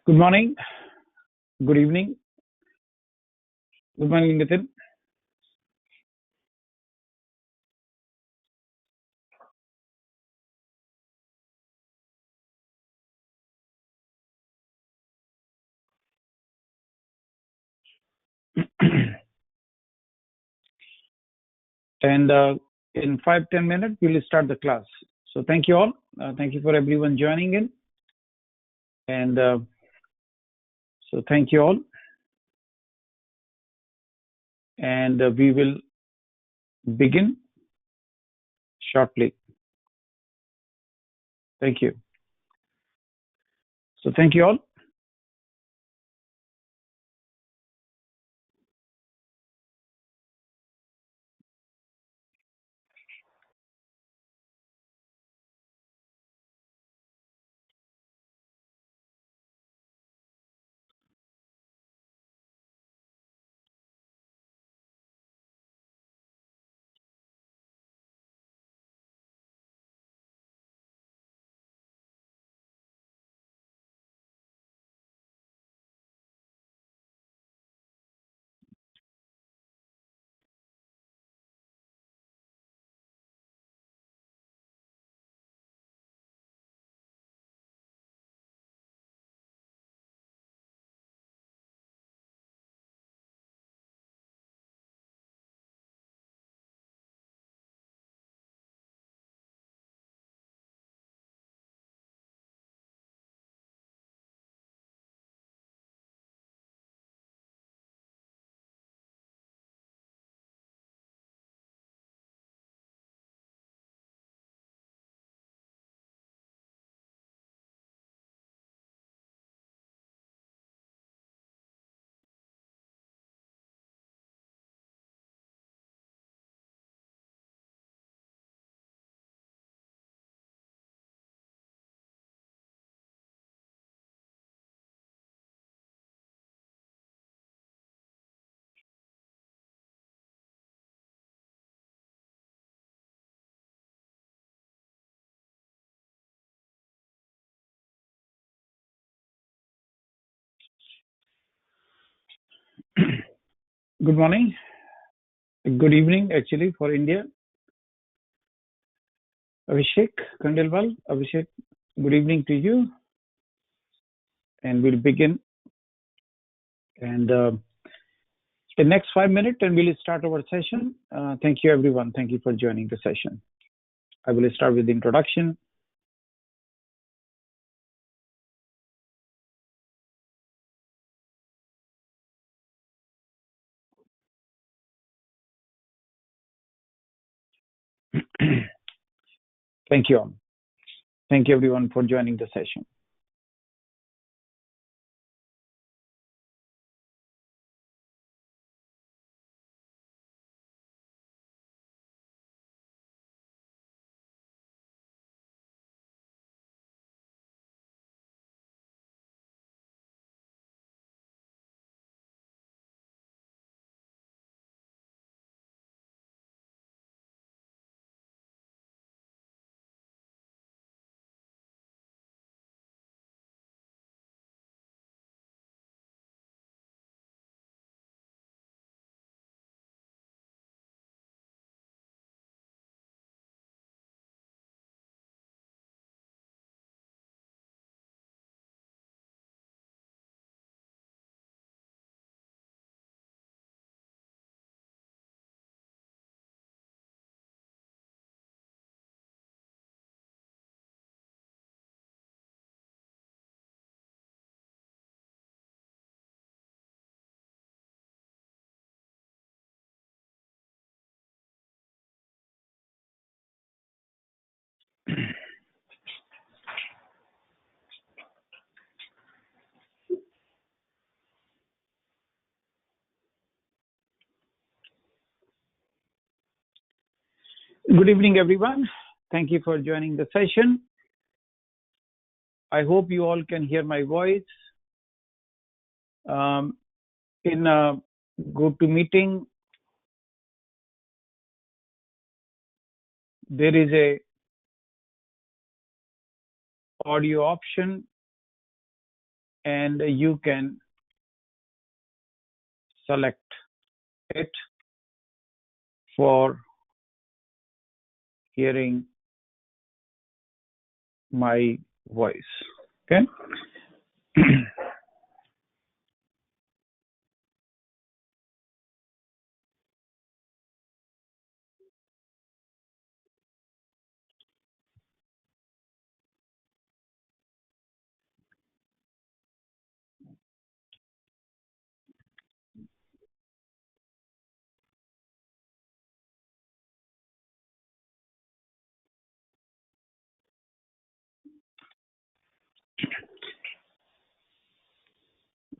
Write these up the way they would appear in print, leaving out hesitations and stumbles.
Good morning, good evening, good morning, Nitin. And in 5-10 minutes, we'll start the class. So thank you all. Thank you for everyone joining in. And so thank you all. And we will begin shortly. Thank you. So thank you all. Good morning, good evening actually for India. Abhishek Khandelwal, Abhishek, good evening to you. And we'll begin. And the next 5 minutes and we'll start our session. Thank you everyone. Thank you for joining the session. I will start with the introduction. Thank you all. Thank you everyone for joining the session. Good evening, everyone. Thank you for joining the session. I hope you all can hear my voice. In GoToMeeting, there is a audio option and you can select it for hearing my voice. Okay.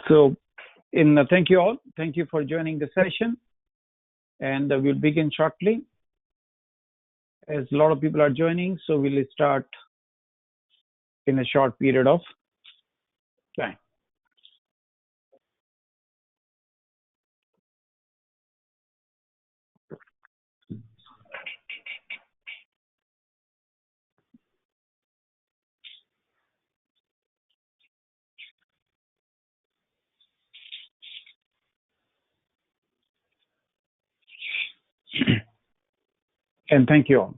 So, thank you all. Thank you for joining the session, and we'll begin shortly. As a lot of people are joining, so we'll start in a short period of time. And thank you all.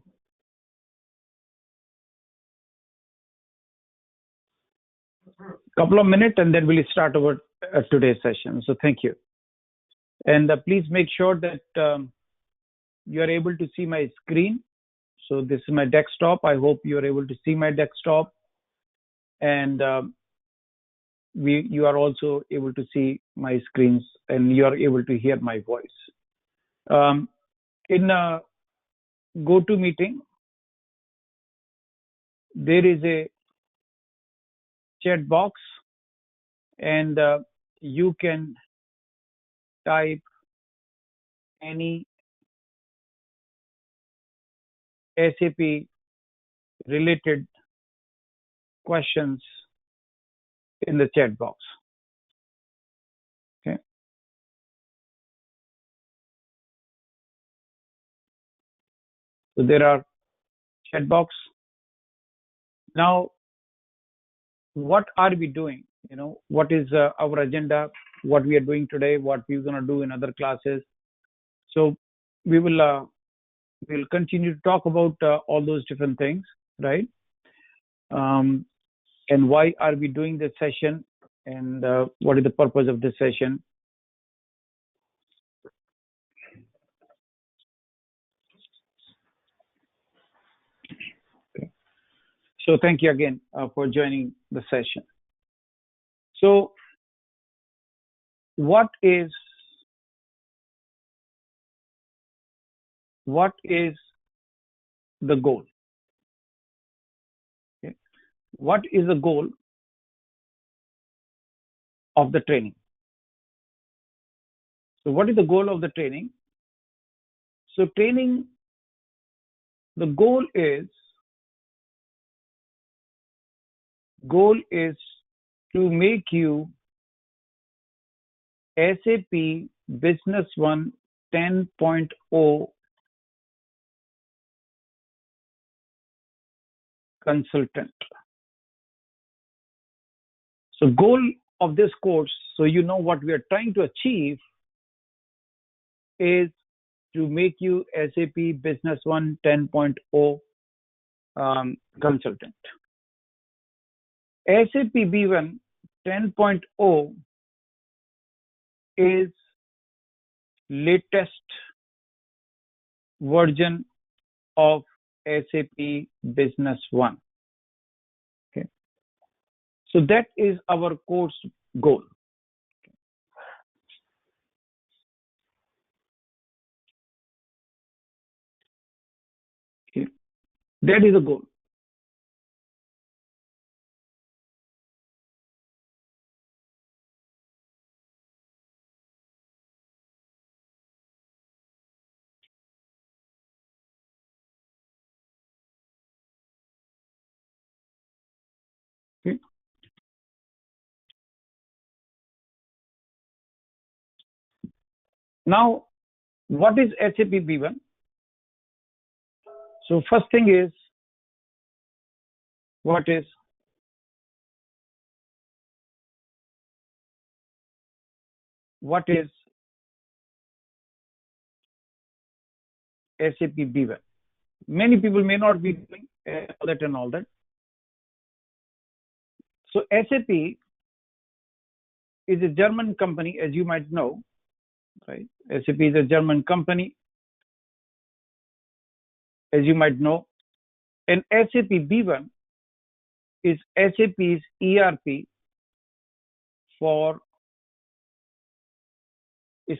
Couple of minutes, and then we'll start our today's session. So thank you. And please make sure that you are able to see my screen. So this is my desktop. I hope you are able to see my desktop, and you are also able to see my screens, and you are able to hear my voice. In GoToMeeting, there is a chat box, and you can type any SAP related questions in the chat box. Okay. So there are chat box. Now, what are we doing? What is our agenda? What we are doing today? What we're going to do in other classes? So we will we'll continue to talk about all those different things, right? And why are we doing this session? And what is the purpose of this session? Okay. So thank you again for joining the session. So what is the goal? Okay. What is the goal of the training? So what is the goal of the training? So training, the goal is to make you SAP Business One 10.0 consultant. So goal of this course, so you know what we are trying to achieve, is to make you SAP Business One 10.0 consultant. SAP B1 10.0 is latest version of SAP Business One. Okay. So that is our course goal. Okay. That is the goal. Okay. Now, what is SAP B1? So first thing is, what is what is SAP B1. Many people may not be doing all that and all that. So SAP is a German company, as you might know, right? SAP is a German company, as you might know, and SAP B1 is SAP's ERP for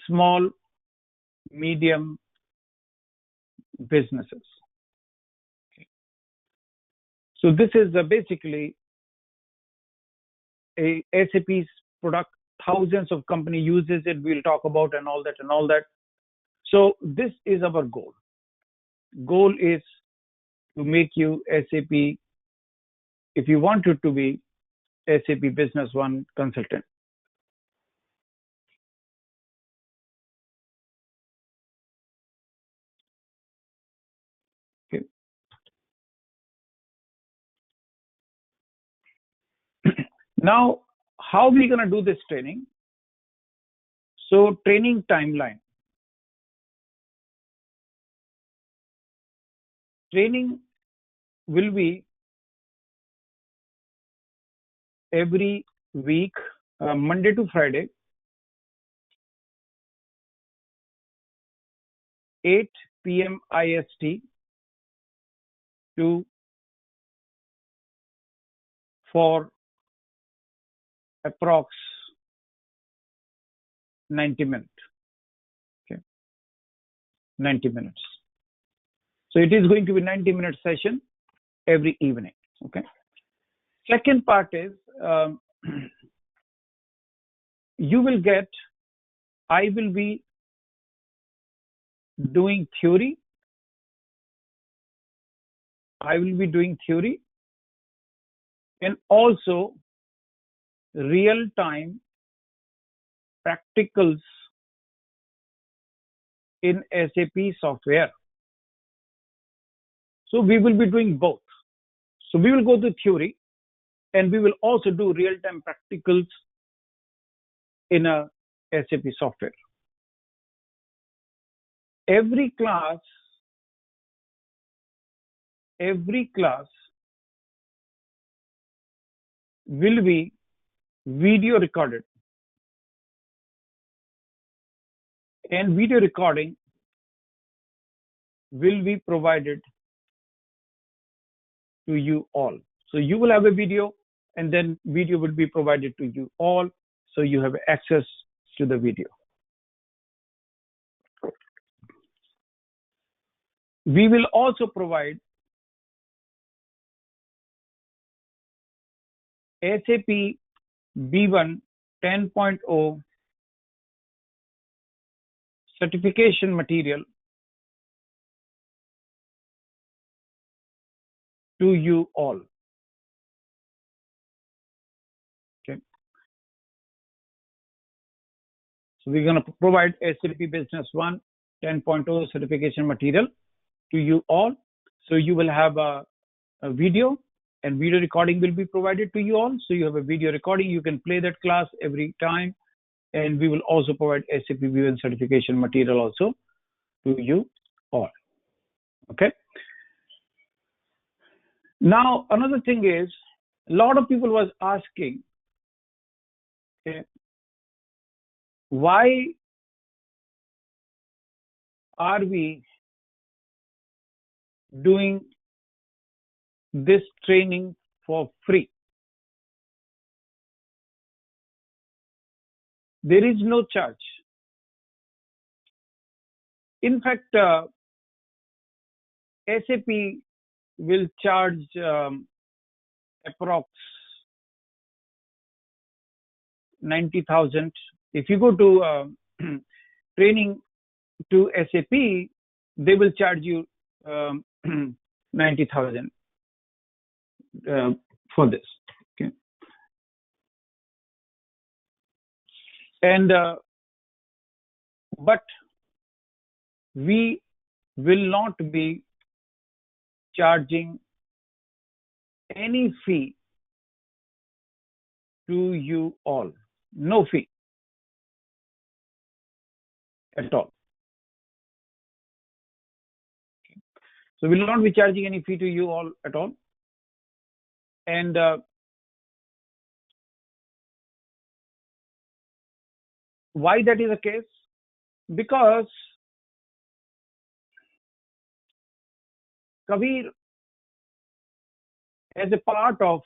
small, medium businesses. So this is basically a SAP's product. Thousands of company uses it. We'll talk about and all that and all that. So this is our goal. Goal is to make you SAP, if you wanted to be SAP Business One consultant. Okay. Now, how are we going to do this training? So training timeline. Training will be every week, Monday to Friday, 8 p.m. IST for approx 90 minutes. Okay, 90 minutes. So it is going to be 90-minute session every evening. Okay. Second part is you will get. I will be doing theory. I will be doing theory and also real-time practicals in SAP software. So we will be doing both. So we will go to theory and we will also do real-time practicals in a SAP software. Every class will be video recorded, and video recording will be provided to you all. So you will have a video and then video will be provided to you all, so you have access to the video. We will also provide SAP B1 10.0 certification material to you all. Okay. So we're going to provide SAP Business One 10.0 certification material to you all. So you will have a video, and video recording will be provided to you all. So you have a video recording. You can play that class every time. And we will also provide SAP B1 certification material also to you all. Okay. Now, another thing is, a lot of people was asking, okay, why are we doing this training for free? There is no charge. In fact, SAP will charge approx 90,000. If you go to training to SAP, they will charge you 90,000 for this. Okay. And but we will not be charging any fee to you all. No fee. at all. So we will not be charging any fee to you all at all. And why that is the case? Because Kabeer, as a part of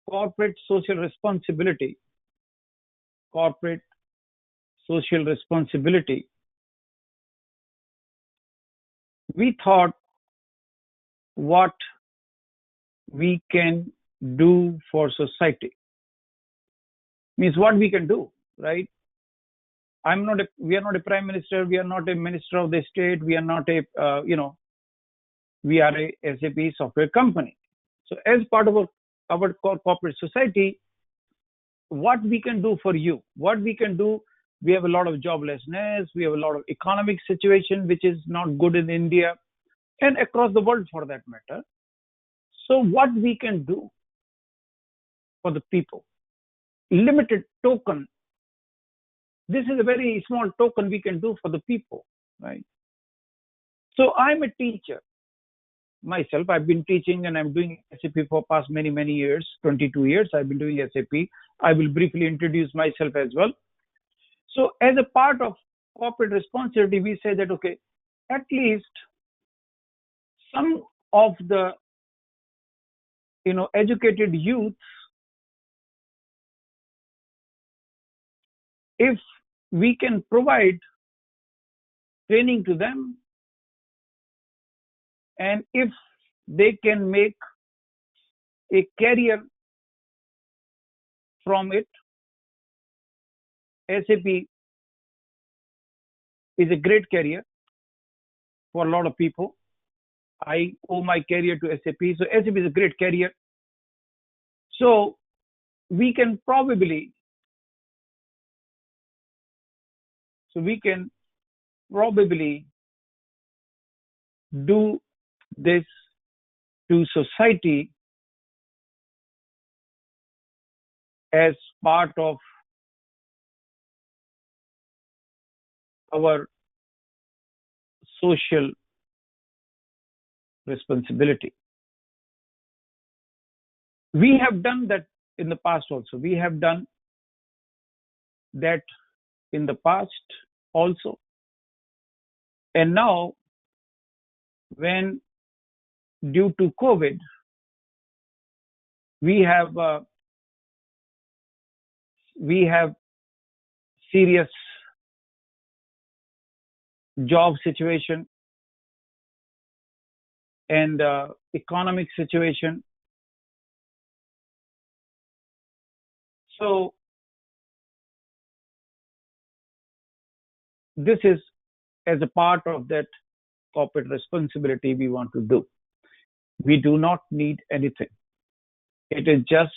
corporate social responsibility, we thought what we can do for society. Means what we can do, right? We are not a prime minister. We are not a minister of the state. We are not a, we are a SAP software company. So as part of our corporate society, what we can do for you, what we can do, we have a lot of joblessness. We have a lot of economic situation, which is not good in India and across the world for that matter. So what we can do for the people, limited token. This is a very small token we can do for the people, right? So I'm a teacher myself. I've been teaching and I'm doing SAP for past many years, 22 years. I've been doing SAP. I will briefly introduce myself as well. So as a part of corporate responsibility, we say that, okay, at least some of the, educated youth, if we can provide training to them, and if they can make a career from it, SAP is a great career for a lot of people. I owe my career to SAP. So SAP is a great career. So we can probably do this to society as part of our social responsibility. We have done that in the past also. We have done that in the past also. And now, when due to COVID, we have serious job situation and economic situation. So this is as a part of that corporate responsibility we want to do. We do not need anything. It is just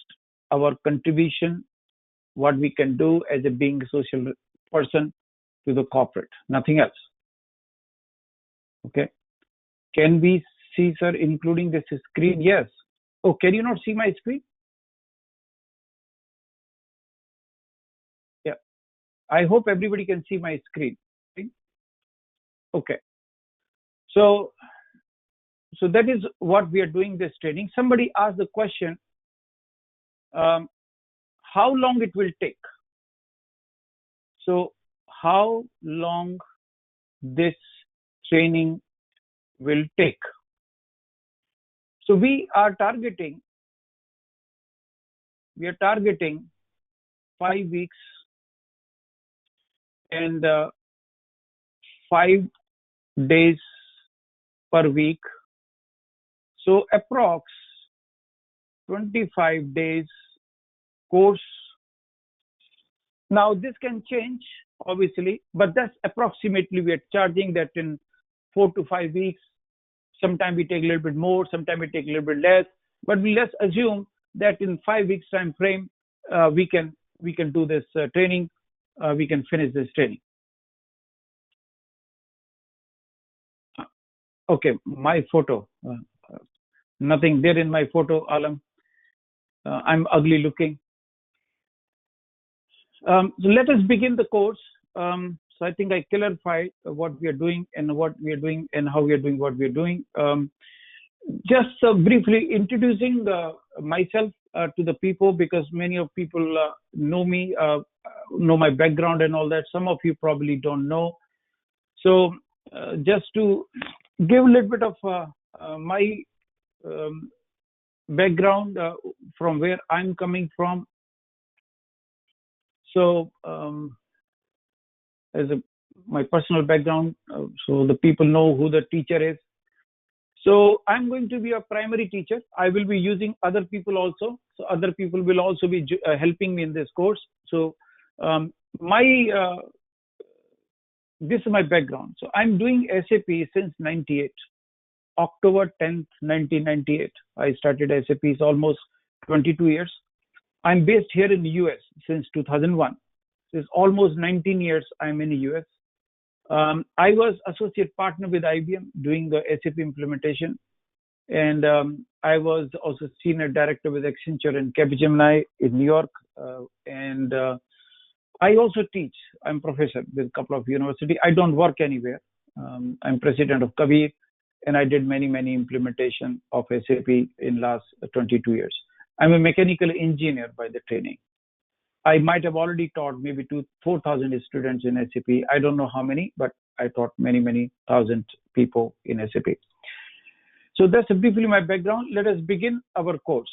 our contribution, what we can do as a being a social person to the corporate, nothing else. Okay. Can we see, sir, including this screen? Yes. Oh, can you not see my screen? Yeah. I hope everybody can see my screen. Okay. So that is what we are doing this training. Somebody asked the question, how long it will take? So how long this training will take? So we are targeting 5 weeks and 5 days per week. So approx 25 days course. Now this can change obviously, but that's approximately we are charging that in 4 to 5 weeks. Sometimes we take a little bit more, sometimes we take a little bit less, but let's assume that in 5 weeks time frame, we can do this training. We can finish this training. Okay, my photo. Nothing there in my photo, Alam. I'm ugly looking. So let us begin the course. So I think I clarified what we are doing and how we are doing what we are doing. Just briefly introducing myself to the people, because many of people know me, know my background and all that. Some of you probably don't know. So just to give a little bit of my background from where I'm coming from. So my personal background, so the people know who the teacher is. So I'm going to be a primary teacher. I will be using other people also. So other people will also be helping me in this course. So this is my background. So I'm doing SAP since 98. October 10th, 1998. I started SAP. It's almost 22 years. I'm based here in the US since 2001. So it's almost 19 years I'm in the US. I was associate partner with IBM doing the SAP implementation. And I was also senior director with Accenture and Capgemini in New York. I also teach. I'm professor with a couple of universities. I don't work anywhere. I'm president of Kabeer, and I did many implementation of SAP in last 22 years. I'm a mechanical engineer by the training. I might have already taught maybe 4,000 students in SAP. I don't know how many, but I taught many thousand people in SAP. So that's briefly my background. Let us begin our course.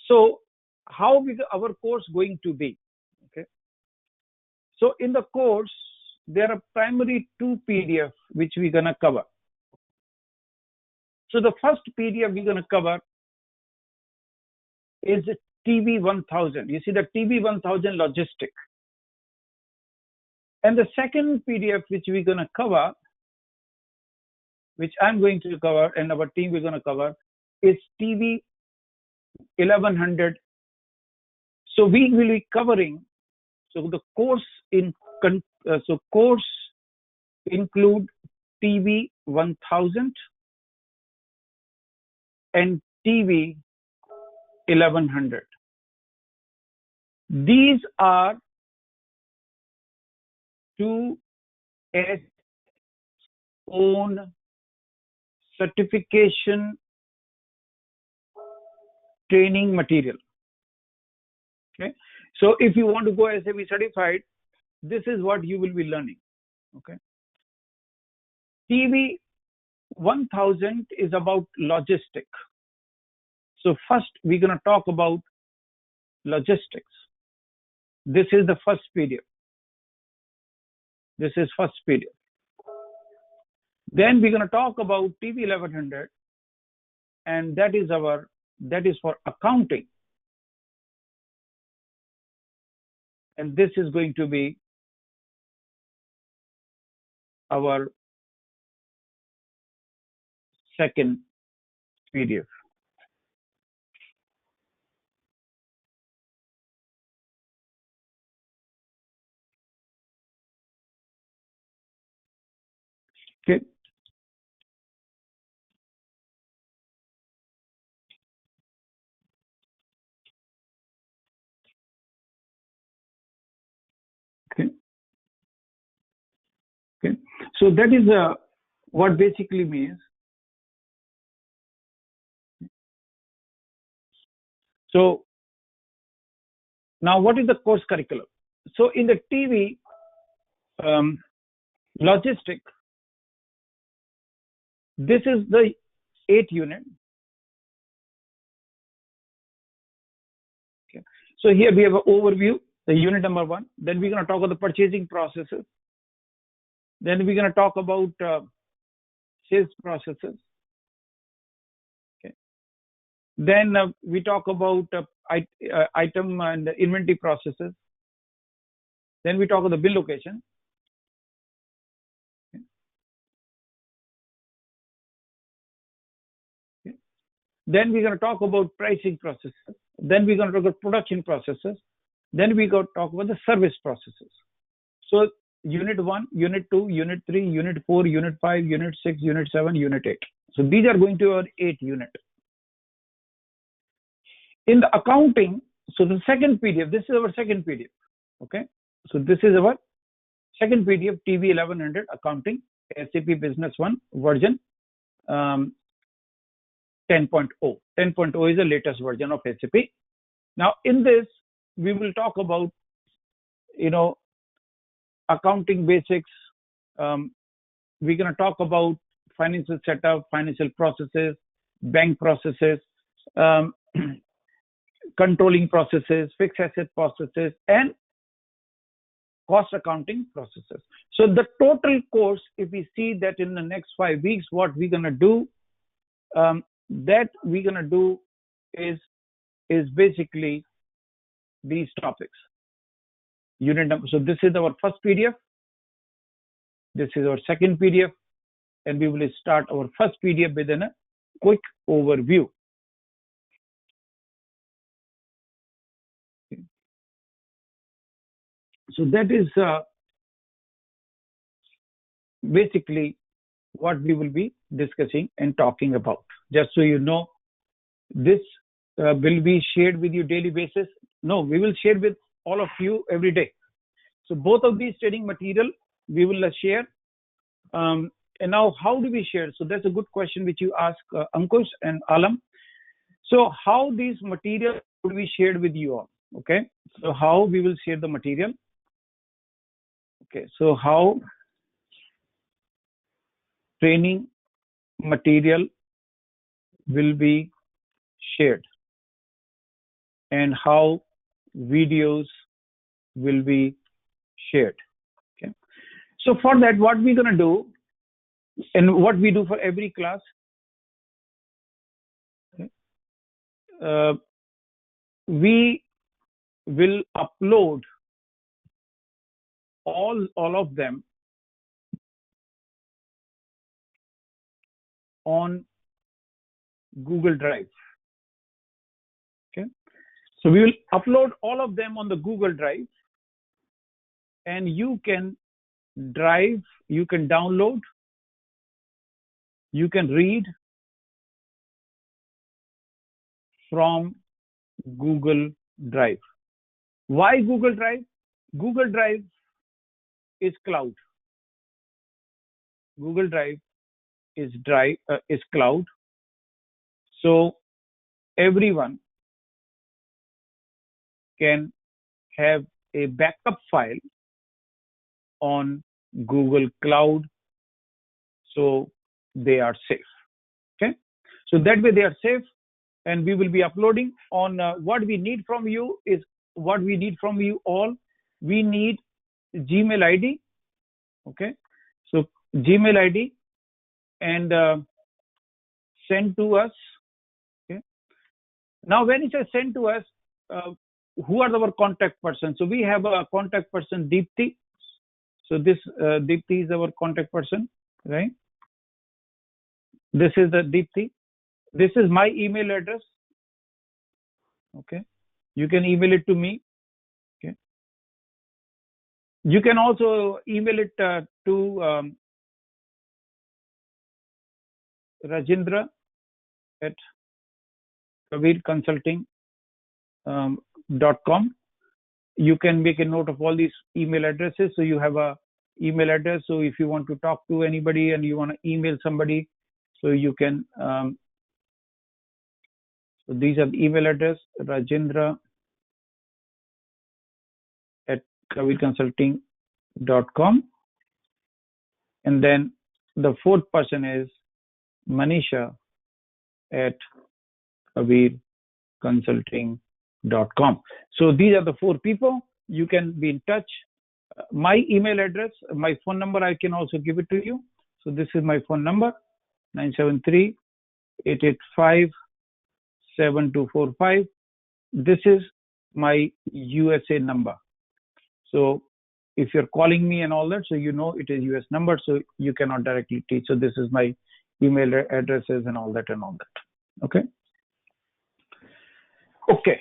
So how is our course going to be? Okay. So in the course, there are primary 2 PDF which we're gonna cover. So the first PDF we're gonna cover is TV1000. You see the TV1000 logistic. And the second PDF which we're gonna cover, which I'm going to cover and our team we're gonna cover, is TV1100. So we will be covering. So the course course include TV1000 and TV1100. These are 2 S own certification training material. Okay. So if you want to go SAP certified, this is what you will be learning. Okay. TV1000 is about logistics. So first we're going to talk about logistics. This is the first PDF. This is first PDF. Then we're going to talk about TV1100, and that is for accounting. And this is going to be our second PDF. Okay. Okay. Okay. So that is what basically means. So now what is the course curriculum? So in the TV logistic, this is the 8th unit. Okay. So here we have an overview, the unit number 1. Then we're going to talk about the purchasing processes. Then we're going to talk about sales processes. Okay. Then we talk about item and inventory processes. Then we talk about the bill location. Okay. Okay. Then we're going to talk about pricing processes. Then we're going to talk about production processes. Then we go talk about the service processes. So Unit 1, Unit 2, Unit 3, Unit 4, Unit 5, Unit 6, Unit 7, Unit 8. So these are going to our 8 unit. In the accounting, so the second PDF, this is our second PDF. Okay, so this is our second PDF, TV 1100 Accounting, SAP Business One version 10.0. 10.0 is the latest version of SAP. Now, in this, we will talk about, accounting basics. We're going to talk about financial setup, financial processes, bank processes, controlling processes, fixed asset processes, and cost accounting processes. So the total course, if we see that in the next 5 weeks, what we're going to do, is basically these topics. Unit number. So this is our first PDF. This is our second PDF, and we will start our first PDF with a quick overview. So that is basically what we will be discussing and talking about. Just so you know, this will be shared with you daily basis. No, we will share with all of you every day. So both of these training material we will share. And now, how do we share? So that's a good question which you ask Ankush and Alam. So how these material would be shared with you all? Okay. So how we will share the material? Okay. So how training material will be shared, and how videos will be shared. Okay. So for that, what we're going to do, and what we do for every class, okay, we will upload all of them on Google Drive. Okay. So we will upload all of them on the Google Drive, and you can download, you can read from Google Drive. Why Google Drive? Google Drive is cloud. Google Drive is cloud. So everyone can have a backup file on Google Cloud, so they are safe. Okay, so that way they are safe, and we will be uploading on what we need from you is what we need from you all. We need Gmail ID. Okay, so Gmail ID, and send to us. Okay, now when it says send to us, who are our contact person? So we have a contact person, Deepti. So this Deepti is our contact person, right? This is the Deepti. This is my email address. Okay, you can email it to me. Okay, you can also email it to Rajendra at Kabeer Consulting .com. You can make a note of all these email addresses, so you have a email address. So if you want to talk to anybody and you want to email somebody, so you can. So these are the email address: Rajendra at kabeerconsulting.com, and then the fourth person is Manisha at kabeerconsulting.com. So these are the four people. You can be in touch. My email address, my phone number, I can also give it to you. So this is my phone number, 973-885-7245. This is my USA number. So if you're calling me and all that, so you know it is US number, so you cannot directly teach. So this is my email addresses and all that. Okay. Okay.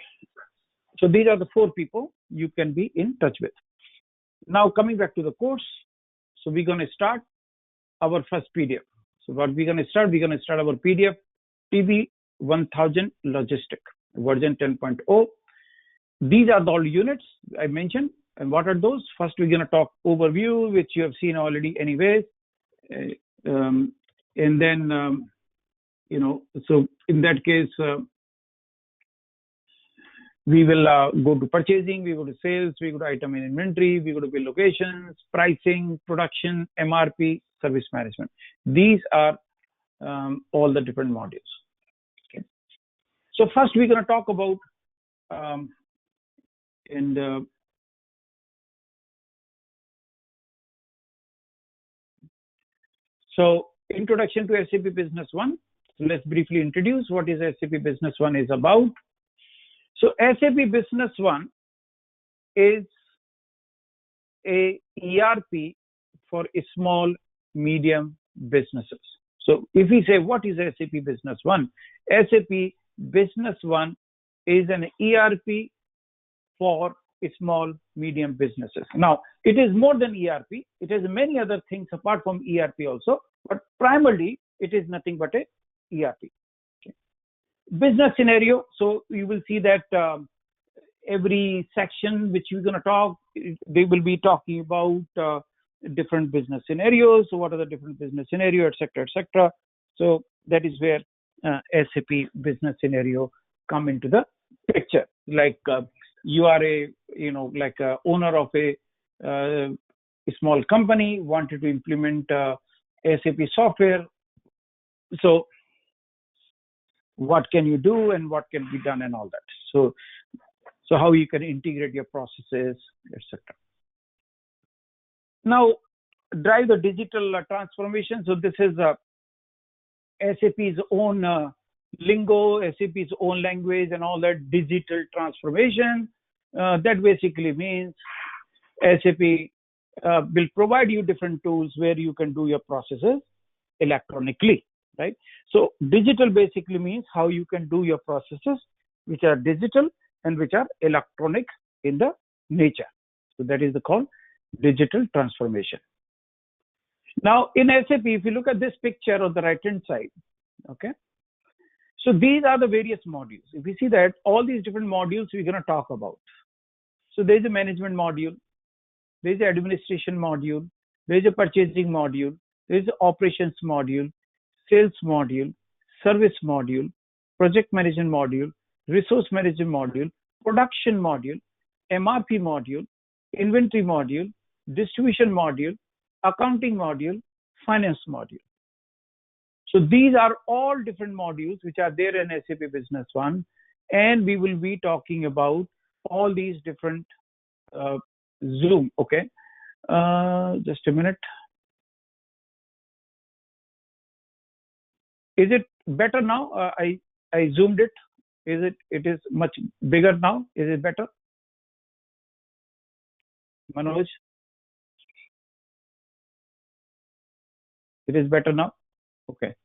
So these are the four people you can be in touch with. Now coming back to the course, so we're going to start our first PDF. So what we're going to start our PDF, TV 1000 Logistic. version 10.0. These are the all units I mentioned. And what are those? First, we're going to talk overview, which you have seen already anyways. And then, so in that case, we will go to purchasing, we go to sales, we go to item and inventory, we go to bill locations, pricing, production, MRP, service management. These are all the different modules. Okay. So first we're going to talk about so introduction to SAP Business One. So let's briefly introduce what is SAP Business One is about. So SAP Business One is a ERP for small, medium businesses. So if we say what is SAP Business One? SAP Business One is an ERP for small, medium businesses. Now, it is more than ERP. It has many other things apart from ERP also, but primarily it is nothing but a ERP. Okay. Business scenario. So you will see that every section which we're going to talk, they will be talking about different business scenarios. So what are the different business scenarios, etc., etc. So that is where SAP business scenario come into the picture. Like you are like a owner of a small company, wanted to implement SAP software. So what can you do and what can be done and all that. So how you can integrate your processes, etc. Now, drive the digital transformation. So this is SAP's own lingo, SAP's own language, and all that digital transformation. That basically means SAP will provide you different tools where you can do your processes electronically, right? So digital basically means how you can do your processes which are digital and which are electronic in the nature. So that is the called digital transformation. Now in SAP, if you look at this picture on the right hand side, okay, so these are the various modules. If you see that all these different modules we're going to talk about. So there's a management module, there's an administration module, there's a purchasing module, there's an operations module, sales module, service module, project management module, resource management module, production module, MRP module, inventory module, distribution module, accounting module, finance module. So these are all different modules which are there in SAP Business One, and we will be talking about all these different Zoom. Okay, just a minute. Is it better now? I zoomed it. It is much bigger now? Is it better? Manoj? It is better now? Okay.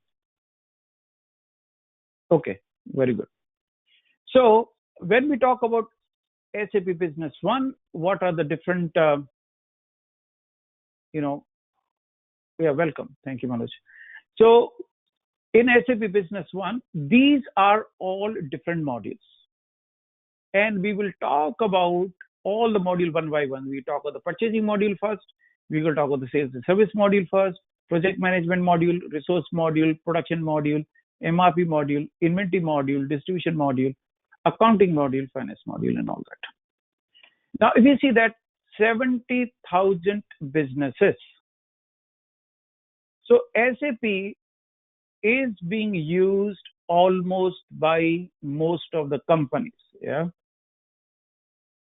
Okay, very good. So when we talk about SAP Business One, what are the different, yeah, welcome. Thank you, Manoj. So in SAP Business One, these are all different modules. And we will talk about all the module one by one. We talk about the purchasing module first. We will talk about the sales and service module first, project management module, resource module, production module, MRP module, inventory module, distribution module, accounting module, finance module, and all that. Now, if you see that 70,000 businesses, so SAP is being used almost by most of the companies. Yeah,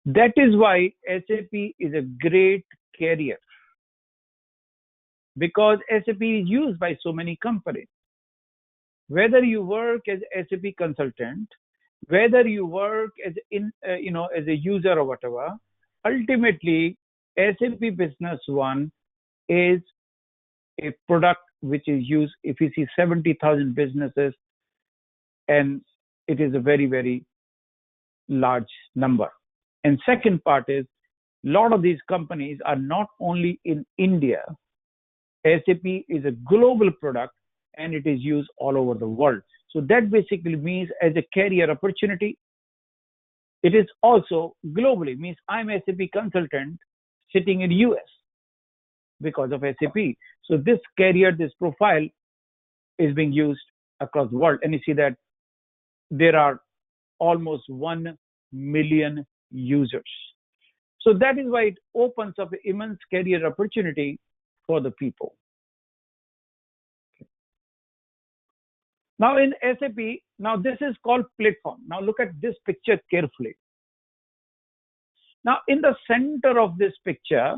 that is why SAP is a great carrier, because SAP is used by so many companies. Whether you work as SAP consultant, whether you work as as a user or whatever, ultimately SAP Business One is a product which is used. If you see 70,000 businesses, and it is a very, very large number. And second part is, a lot of these companies are not only in India. SAP is a global product and it is used all over the world. So that basically means as a career opportunity, it is also globally. Means I'm a SAP consultant sitting in US because of SAP. So this carrier, this profile is being used across the world. And you see that there are almost 1 million users. So that is why it opens up an immense career opportunity for the people. Now in SAP, now this is called platform. Now look at this picture carefully. Now in the center of this picture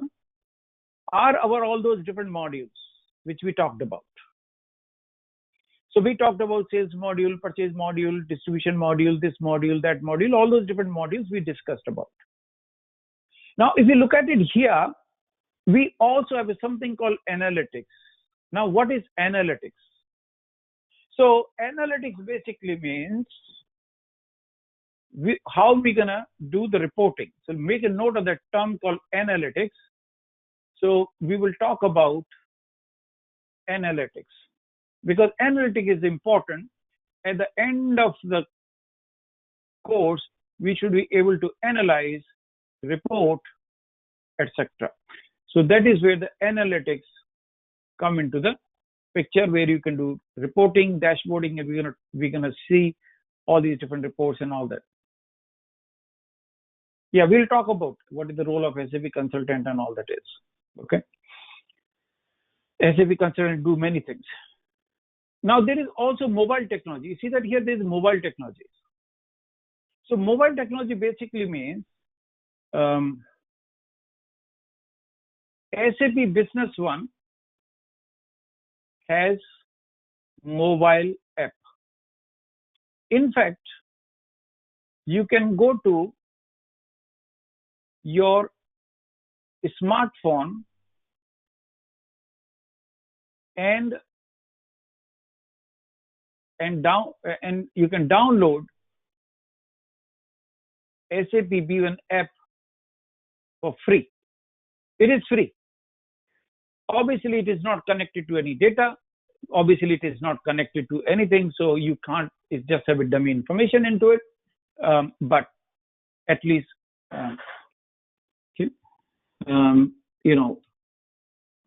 are all those different modules which we talked about. So we talked about sales module, purchase module, distribution module, this module, that module, all those different modules we discussed about. Now, if you look at it here, we also have something called analytics. Now, what is analytics? So analytics basically means how we're gonna do the reporting. So make a note of that term called analytics. So we will talk about analytics because analytics is important. At the end of the course, we should be able to analyze, report, etc. So that is where the analytics come into the picture, where you can do reporting, dashboarding, and we're gonna see all these different reports and all that. Yeah, we'll talk about what is the role of SAP consultant and all that is. Okay. SAP consultant do many things. Now there is also mobile technology. You see that here there is mobile technologies. So mobile technology basically means SAP Business One has mobile app. In fact, you can go to your smartphone and you can download SAP B1 app for free. It is free. Obviously, it is not connected to any data. Obviously, it is not connected to anything, so you can't. It's just have a dummy information into it. But at least, you know,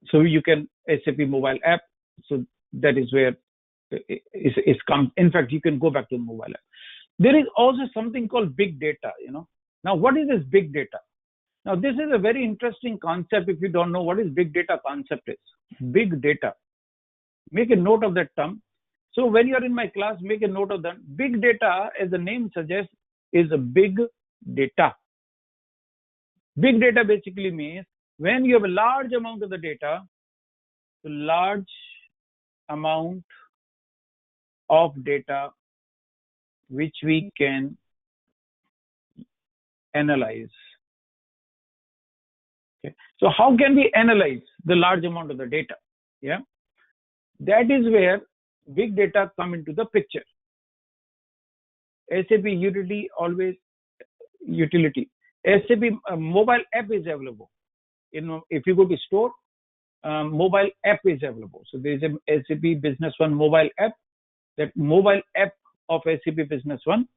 so you can SAP mobile app. So that is where it's come. In fact, you can go back to the mobile app. There is also something called big data. Now what is this big data? Now this is a very interesting concept. If you don't know what is big data concept is, big data. Make a note of that term. So when you are in my class, make a note of that. Big data, as the name suggests, is a big data. Big data basically means when you have a large amount of the data, a large amount of data which we can analyze. Okay. So how can we analyze the large amount of the data? Yeah, that is where big data come into the picture. SAP utility always utility. SAP mobile app is available. If you go to store, mobile app is available. So there is a SAP Business One mobile app. That mobile app of SAP Business One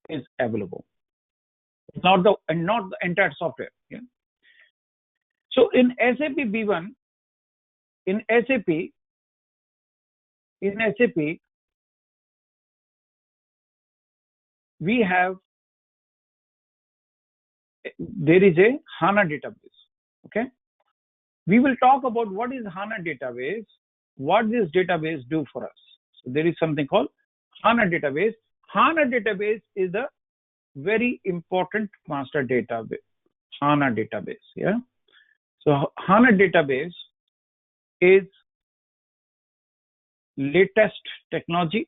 is available. Not the entire software. Yeah. So in SAP B1, in SAP, we have, there is a Hana database. Okay. We will talk about what is Hana database, what this database do for us. So there is something called Hana database. Hana database is a very important master database. Hana database. Yeah. So Hana database is latest technology.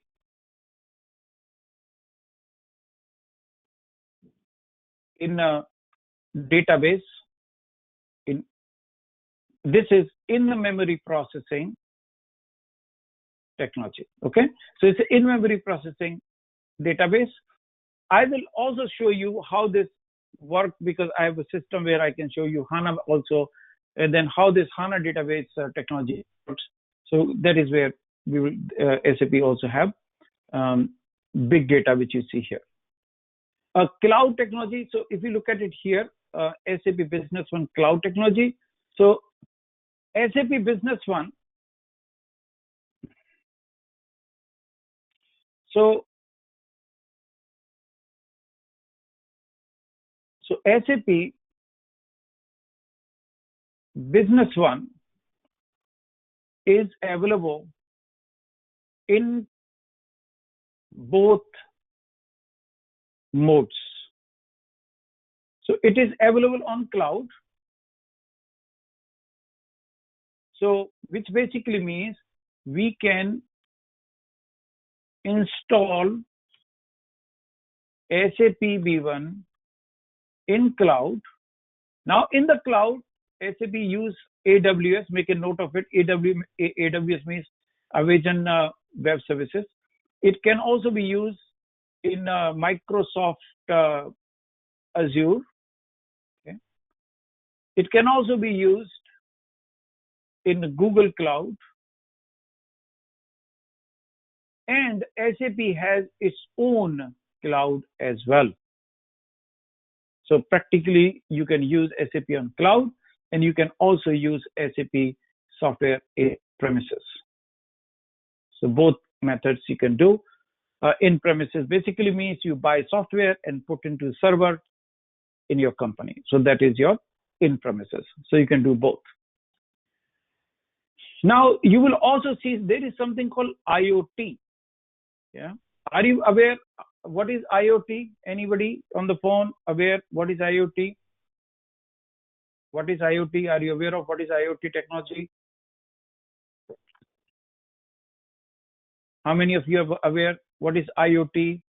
In a database, this is in-memory processing technology. Okay, so it's an in-memory processing database. I will also show you how this works because I have a system where I can show you Hana also, and then how this Hana database technology works. So that is where we will SAP also have big data, which you see here. Cloud technology. So if you look at it here, SAP Business One Cloud Technology. So SAP Business One. So SAP Business One is available in both modes. So it is available on cloud. So which basically means we can install SAP B1 in cloud. Now in the cloud, SAP use AWS. Make a note of it. AWS means Avation Web Services. It can also be used in Microsoft Azure. Okay. It can also be used in Google Cloud. And SAP has its own cloud as well. So practically, you can use SAP on cloud, and you can also use SAP software in premises. So both methods you can do. In premises basically means you buy software and put into server in your company. So that is your in premises. So you can do both. Now you will also see there is something called IoT. Yeah. Are you aware what is IoT? Anybody on the phone aware what is IoT? What is IoT? Are you aware of what is IoT technology? How many of you are aware what is IoT?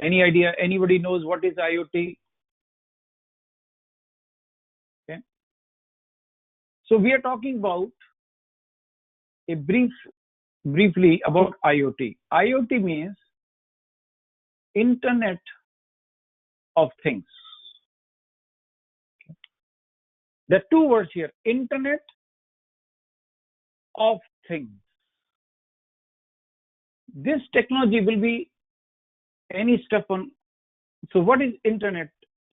Any idea? Anybody knows what is IoT? Okay. So we are talking about briefly about IoT. IoT means Internet of Things. There are two words here, Internet of Things. This technology will be any step on. So what is Internet?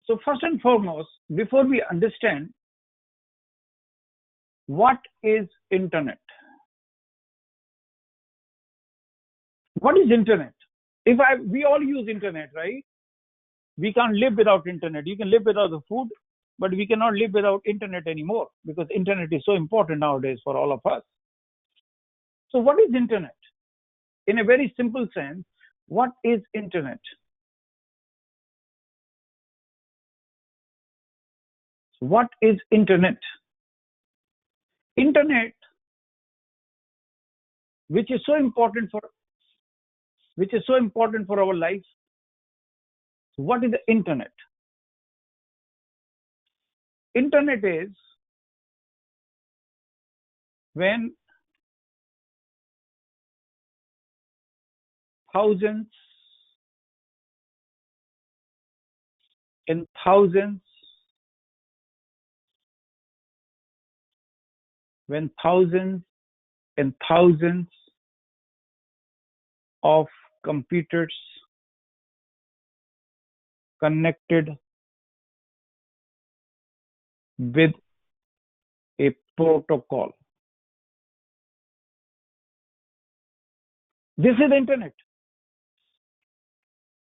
So first and foremost, before we understand what is Internet, what is Internet? We all use Internet, right? We can't live without Internet. You can live without the food, but we cannot live without Internet anymore because Internet is so important nowadays for all of us. So what is Internet? In a very simple sense, what is Internet? What is Internet? Internet, which is so important for our life. What is the Internet? Internet is when thousands and thousands of computers connected with a protocol. This is the Internet.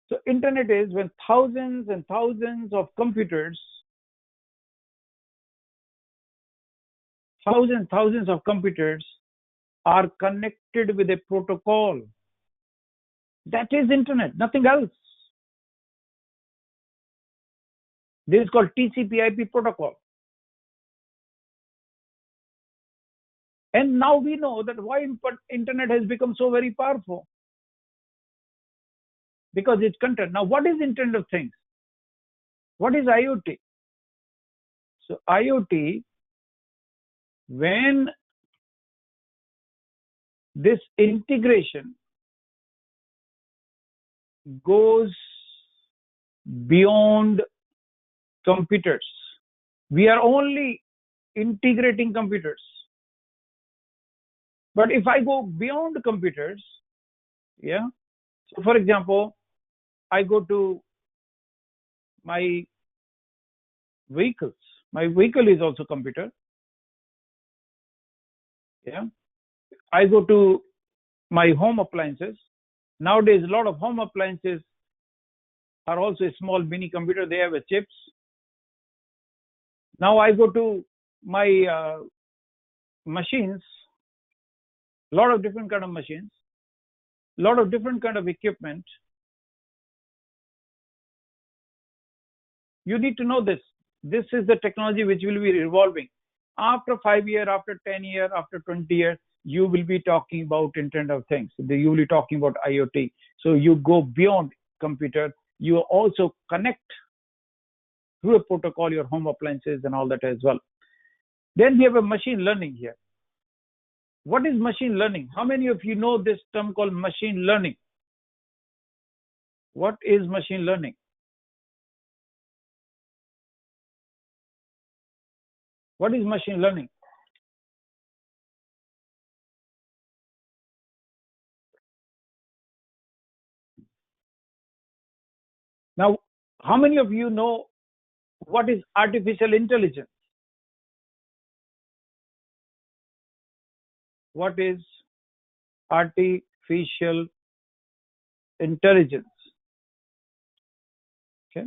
So Internet is when thousands and thousands of computers, are connected with a protocol. That is Internet, nothing else. This is called TCP/IP protocol. And now we know that why Internet has become so very powerful. Because it's content. Now, what is Internet of Things? What is IoT? So IoT, when this integration goes beyond computers, we are only integrating computers. But if I go beyond computers, yeah, So for example, I go to my vehicles. My vehicle is also computer. Yeah. I go to my home appliances. Nowadays, a lot of home appliances are also a small mini computer. They have a chips. Now I go to my machines, a lot of different kind of machines, a lot of different kind of equipment. You need to know this. This is the technology which will be evolving. After 5 years, after 10 years, after 20 years, you will be talking about Internet of Things. You will be talking about IoT. So you go beyond computer. You also connect through a protocol your home appliances and all that as well. Then we have a machine learning here. What is machine learning? How many of you know this term called machine learning? What is machine learning? What is machine learning? Now, how many of you know what is artificial intelligence? What is artificial intelligence? Okay.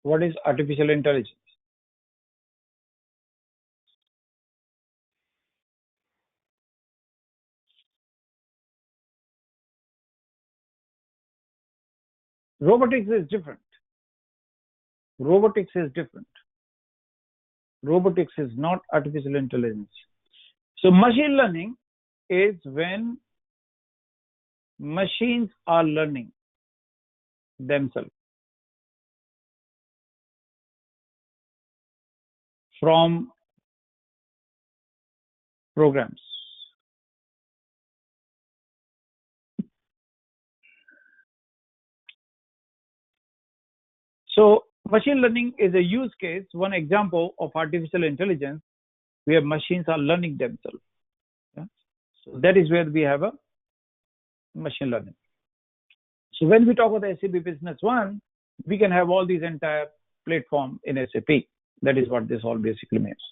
What is artificial intelligence? Robotics is different. Robotics is different. Robotics is not artificial intelligence. So machine learning is when machines are learning themselves from programs. So machine learning is a use case, one example of artificial intelligence where machines are learning themselves. Yeah? So that is where we have a machine learning. So when we talk about SAP Business One, we can have all these entire platform in SAP. That is what this all basically means.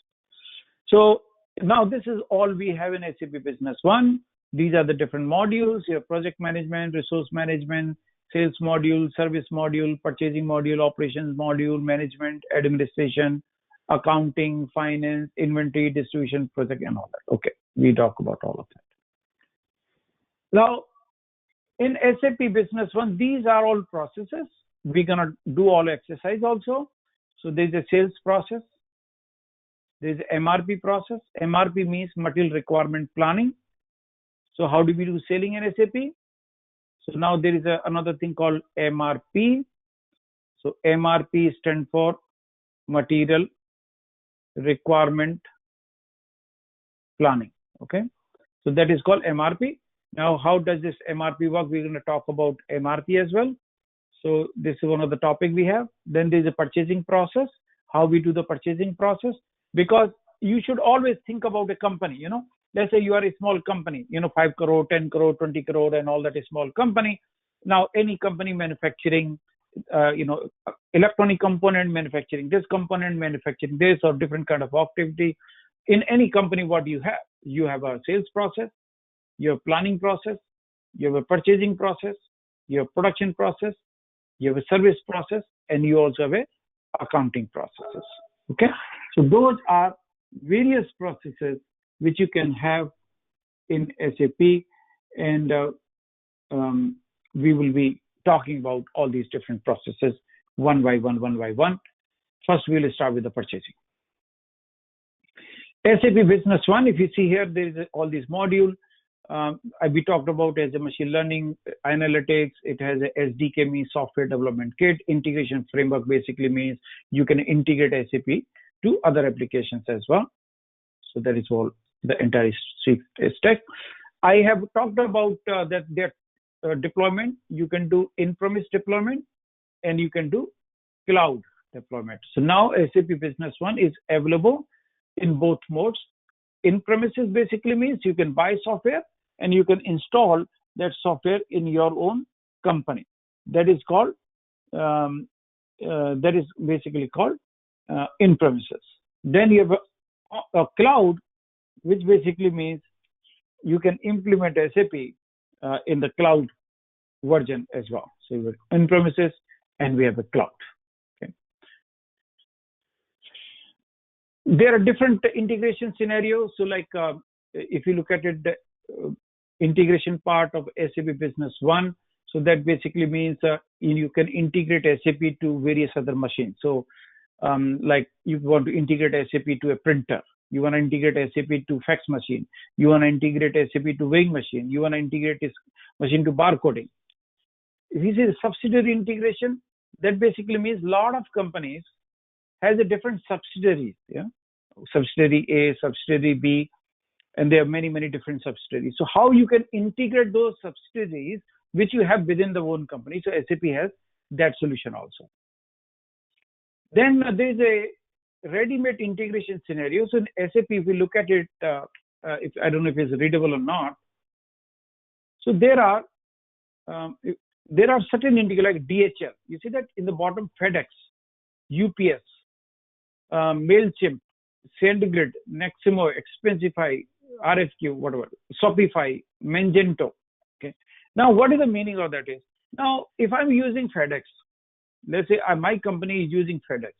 So now this is all we have in SAP Business One. These are the different modules. You have project management, resource management, sales module, service module, purchasing module, operations module, management, administration, accounting, finance, inventory, distribution, project, and all that. Okay, we talk about all of that. Now, in SAP Business One, these are all processes. We're gonna do all exercise also. So there's a sales process. There's MRP process. MRP means material requirement planning. So how do we do selling in SAP? So now there is another thing called MRP. So MRP stands for material requirement planning. Okay. So that is called MRP. Now, how does this MRP work? We're going to talk about MRP as well. So this is one of the topic we have. Then there's a purchasing process. How we do the purchasing process? Because you should always think about a company, you know. Let's say you are a small company, you know, 5 crore, 10 crore, 20 crore, and all that is small company. Now, any company manufacturing, electronic component manufacturing, this component manufacturing, this or different kind of activity. In any company, what do you have? You have a sales process, you have planning process, you have a purchasing process, you have production process, you have a service process, and you also have a accounting processes. Okay, so those are various processes which you can have in SAP, and we will be talking about all these different processes one by one. First, we will start with the purchasing. SAP Business One, if you see here, there is all these modules. We talked about as a machine learning, analytics. It has a SDK, means software development kit. Integration framework basically means you can integrate SAP to other applications as well. So that is all the entire stack. I have talked about that their deployment. You can do in-premise deployment and you can do cloud deployment. So now SAP Business One is available in both modes, in-premises basically means you can buy software and you can install that software in your own company. That is called basically called in-premises. Then you have a cloud, which basically means you can implement SAP in the cloud version as well. So we have in-premises and we have a cloud. Okay. There are different integration scenarios. So like if you look at it, the integration part of SAP Business One, so that basically means you can integrate SAP to various other machines. So like you want to integrate SAP to a printer, you want to integrate SAP to fax machine, you want to integrate SAP to weighing machine, you want to integrate this machine to barcoding. If you say subsidiary integration, that basically means a lot of companies has a different subsidiaries, yeah, subsidiary A, subsidiary B, and there are many different subsidiaries. So how you can integrate those subsidiaries which you have within the one company? So SAP has that solution also. Then there is a ready-made integration scenario. So in SAP, if we look at it, if I don't know if it's readable or not. So there are certain integration like DHL. You see that in the bottom, FedEx, UPS, Mailchimp, SendGrid, Neximo, Expensify, RFQ, whatever, Shopify, Magento. Okay. Now, what is the meaning of that is? Now, if I'm using FedEx, let's say my company is using FedEx.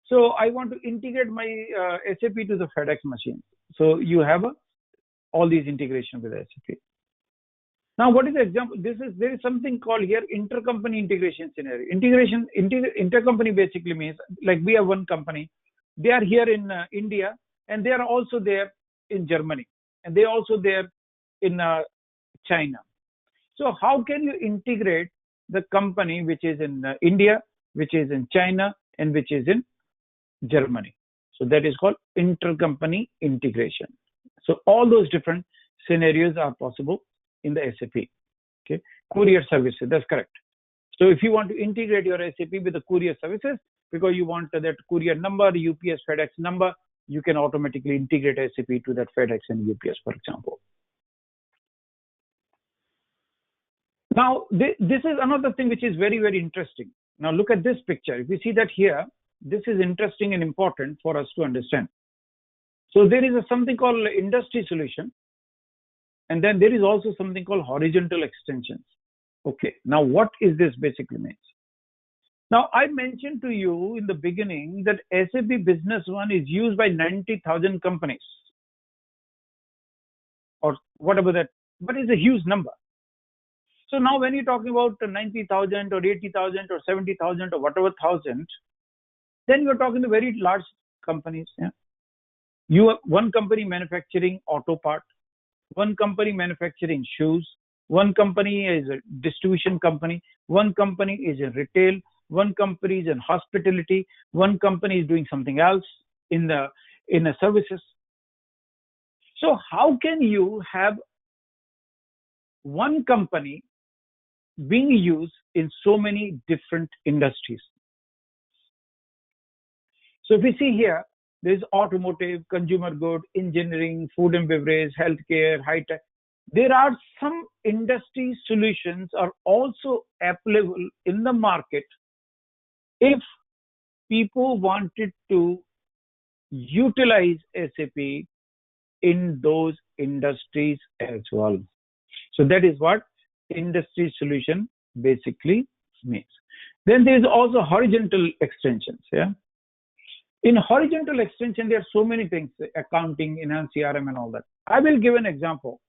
So I want to integrate my SAP to the FedEx machine. So you have all these integration with SAP. Now, what is the example? There is something called here intercompany integration scenario. Intercompany basically means like we have one company. They are here in India and they are also there in Germany and they are also there in China. So how can you integrate the company which is in India, which is in China, and which is in Germany? So that is called intercompany integration. So all those different scenarios are possible in the SAP. Okay, courier services, that's correct. So if you want to integrate your SAP with the courier services, because you want that courier number, UPS, FedEx number, you can automatically integrate SAP to that FedEx and UPS, for example. Now, this is another thing which is very interesting. Now look at this picture. If you see that here, this is interesting and important for us to understand. So there is something called industry solution. And then there is also something called horizontal extensions. Okay, now what is this basically means? Now I mentioned to you in the beginning that SAP Business One is used by 90,000 companies or whatever that, but it's a huge number. So now when you're talking about 90,000 or 80,000 or 70,000 or whatever thousand, then you're talking to very large companies. Yeah? You have one company manufacturing auto part, one company manufacturing shoes, one company is a distribution company, one company is in retail, one company is in hospitality, one company is doing something else in the services. So how can you have one company being used in so many different industries? So if we see here, there is automotive, consumer good, engineering, food and beverage, healthcare, high tech. There are some industry solutions are also applicable in the market if people wanted to utilize SAP in those industries as well. So that is what industry solution basically means. Then there is also horizontal extensions. Yeah. In horizontal extension, there are so many things, accounting, enhanced CRM and all that. I will give an example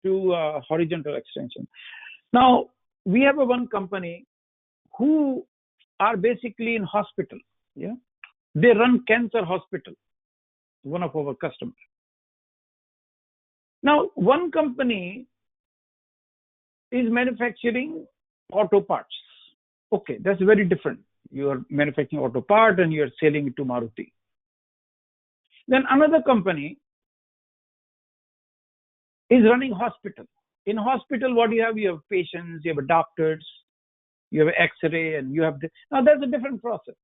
to horizontal extension. Now, we have one company who are basically in hospital. Yeah, they run cancer hospital, one of our customers. Now, one company is manufacturing auto parts. Okay, that's very different. You are manufacturing auto part and you are selling it to Maruti. Then another company is running hospital. In hospital, what do you have? You have patients, you have doctors, you have X-ray, and you have now that's a different process.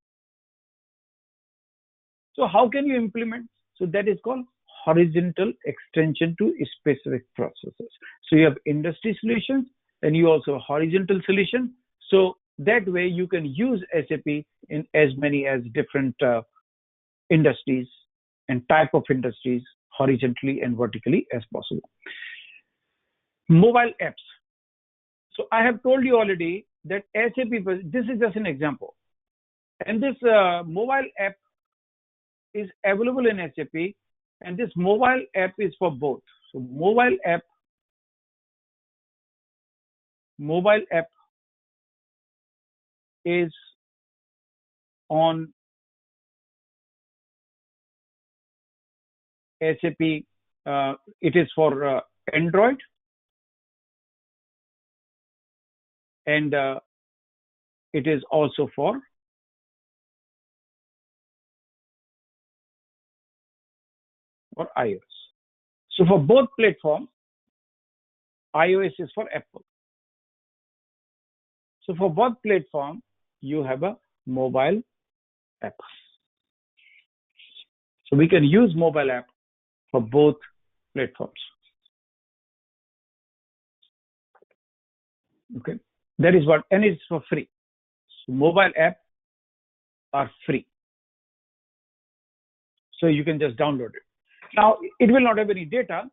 So how can you implement? So that is called horizontal extension to specific processes. So you have industry solutions and you also have horizontal solution. So that way you can use SAP in as many as different industries and type of industries horizontally and vertically as possible. Mobile apps. So I have told you already that SAP, this is just an example. And this mobile app is available in SAP, and this mobile app is for both. So mobile app is on SAP. It is for Android, and it is also for iOS. So for both platforms, iOS is for Apple. So for both platforms, you have a mobile app. So we can use mobile app for both platforms. Okay, that is what, and it's for free. So mobile app are free. So you can just download it. Now, it will not have any data.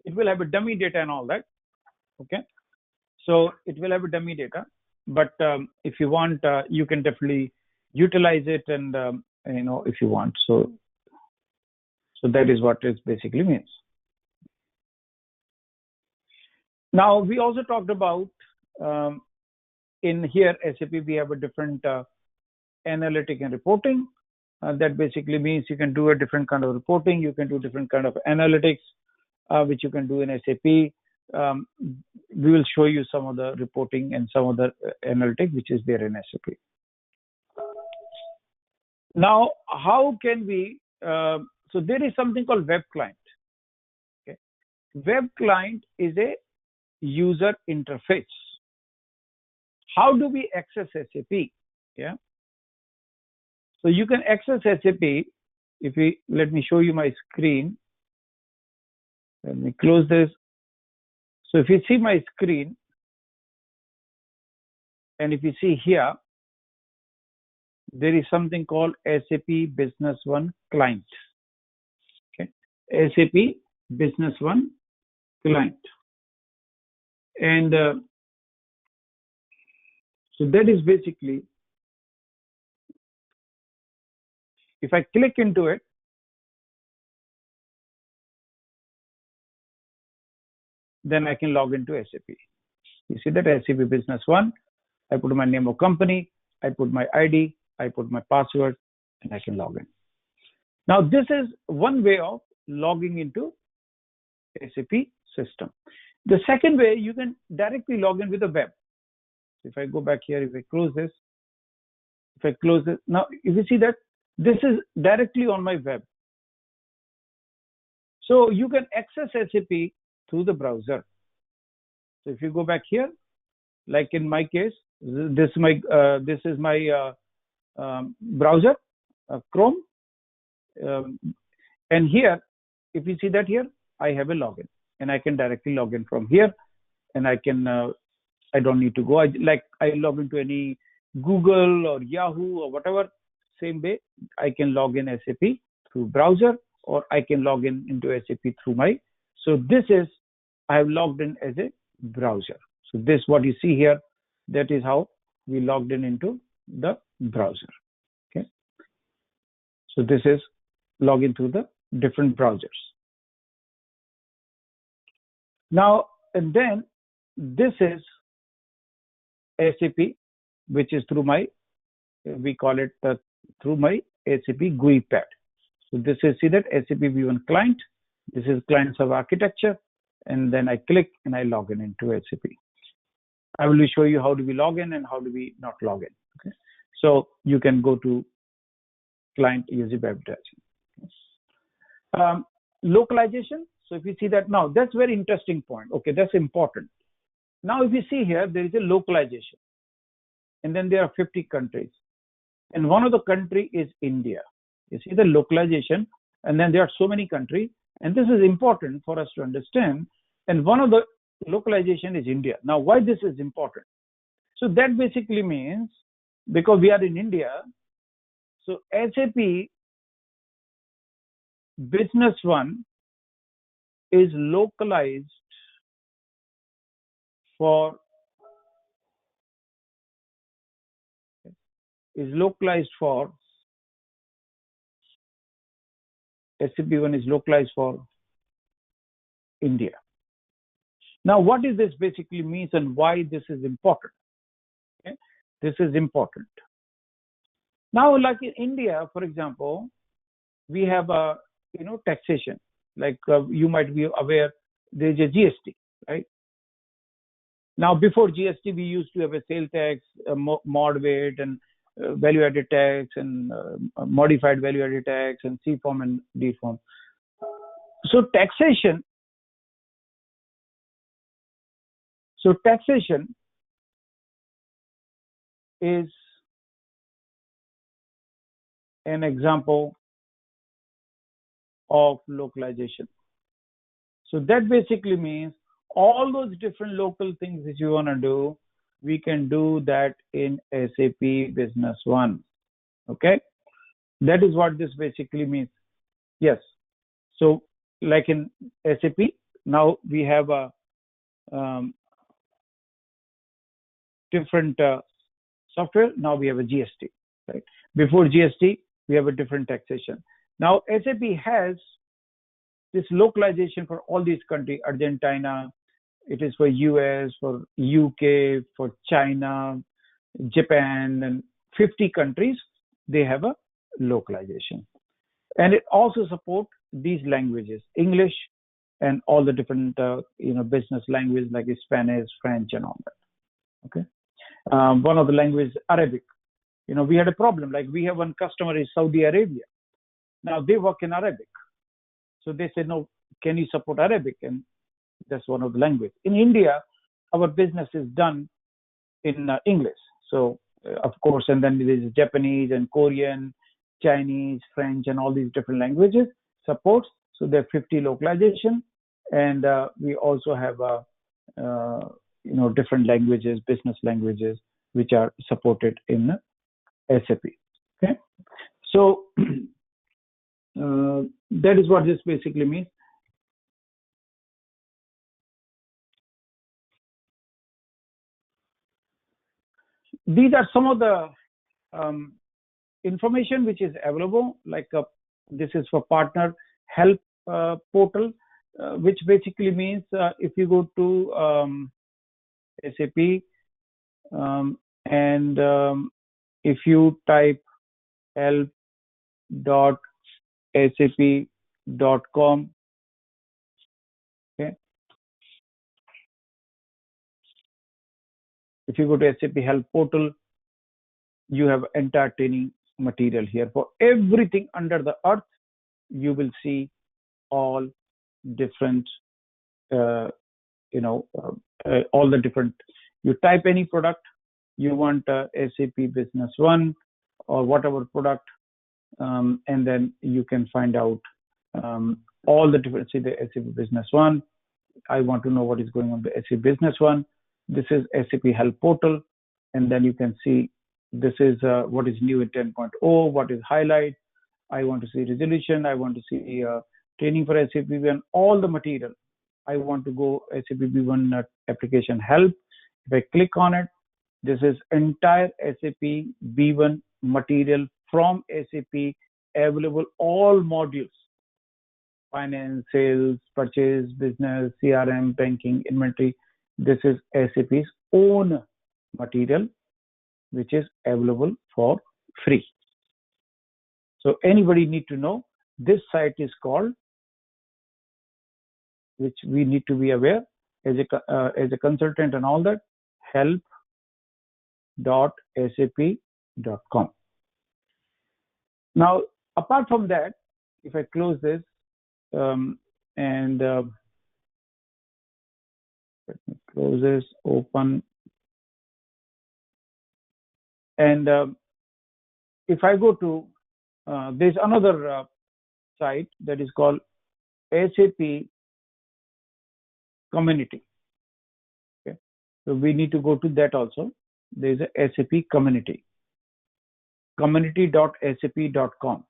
It will have a dummy data and all that. Okay. So it will have a dummy data, but if you want, you can definitely utilize it, and if you want. So that is what it basically means. Now we also talked about in here SAP we have a different analytic and reporting. That basically means you can do a different kind of reporting. You can do different kind of analytics, which you can do in SAP. We will show you some of the reporting and some of the analytics which is there in SAP. Now, how can we? So there is something called web client. Okay, web client is a user interface. How do we access SAP? Yeah. So you can access SAP if we, let me show you my screen. Let me close this. So if you see my screen, and if you see here, there is something called SAP Business One Client. Okay, SAP Business One Client, and so that is basically, if I click into it, then I can log into SAP. You see that SAP Business One. I put my name of company, I put my ID, I put my password, and I can log in. Now this is one way of logging into SAP system. The second way, you can directly log in with the web. If I go back here, if I close this, now if you see that this is directly on my web. So you can access SAP through the browser. So if you go back here, like in my case, this is my browser, Chrome, and here, if you see that here, I have a login, and I can directly log in from here, and I can I don't need to go. I log into any Google or Yahoo or whatever. Same way, I can log in SAP through browser, or I can log in into SAP through my. So this is, I have logged in as a browser. So this, what you see here, that is how we logged in into the browser. Okay. So this is login through the different browsers. Now, and then this is SAP, which is through my, we call it through my SAP GUI pad. So this is, see that SAP V1 client. This is client server architecture, and then I click and I log in into SAP. I will show you how do we log in and how do we not log in. Okay. So you can go to client using web browsing. Localization. So if you see that now, that's very interesting point. Okay, that's important. Now, if you see here, there is a localization, and then there are 50 countries, and one of the country is India. You see the localization, and then there are so many countries, And this is important for us to understand. And one of the localization is India. Now, why this is important? So that basically means because we are in India, so SAP Business One is localized for SAP One is localized for India. Now, what is this basically means and why this is important? Okay? This is important. Now, like in India, for example, we have a taxation. Like you might be aware, there's a GST, right? Now, before GST, we used to have a sale tax, mod weight, and value-added tax, and modified value-added tax, and C form and D form. So taxation is an example of localization. So that basically means all those different local things that you want to do, we can do that in SAP Business One. Okay, that is what this basically means. Yes. So like in SAP, now we have a different software. Now we have a GST, right? Before GST, we have a different taxation. Now SAP has this localization for all these countries: Argentina, it is for US, for UK, for China, Japan, and 50 countries. They have a localization, and it also supports these languages: English and all the different business languages like Spanish, French, and all that. Okay. One of the languages, Arabic. We had a problem. Like we have one customer in Saudi Arabia. Now they work in Arabic. So they said, no, can you support Arabic? And that's one of the languages. In India, our business is done in English. So of course, and then there is Japanese and Korean, Chinese, French, and all these different languages supports. So there are 50 localization. And we also have different languages, business languages, which are supported in SAP. Okay, so that is what this basically means. These are some of the information which is available. Like this is for Partner Help Portal, which basically means if you go to SAP and if you type help.sap.com, okay, if you go to SAP Help Portal, you have entire training material here for everything under the earth. You will see all different all the different, you type any product you want, SAP Business One or whatever product, and then you can find out all the different, see the SAP Business One. I want to know what is going on with SAP Business One. This is SAP Help Portal, and then you can see this is what is new in 10.0, what is highlight. I want to see resolution. I want to see training for SAP B1, all the material. I want to go SAP B1 application help. If I click on it, this is entire SAP B1 material from SAP available, all modules: finance, sales, purchase, business, CRM, banking, inventory. This is SAP's own material, which is available for free. So anybody need to know, this site is called, which we need to be aware as a consultant and all that, help.sap.com. Now, apart from that, if I close this and let me close this, open, and if I go to, there's another site that is called SAP Community. Okay, so we need to go to that also. There is a SAP Community, community.sap.com.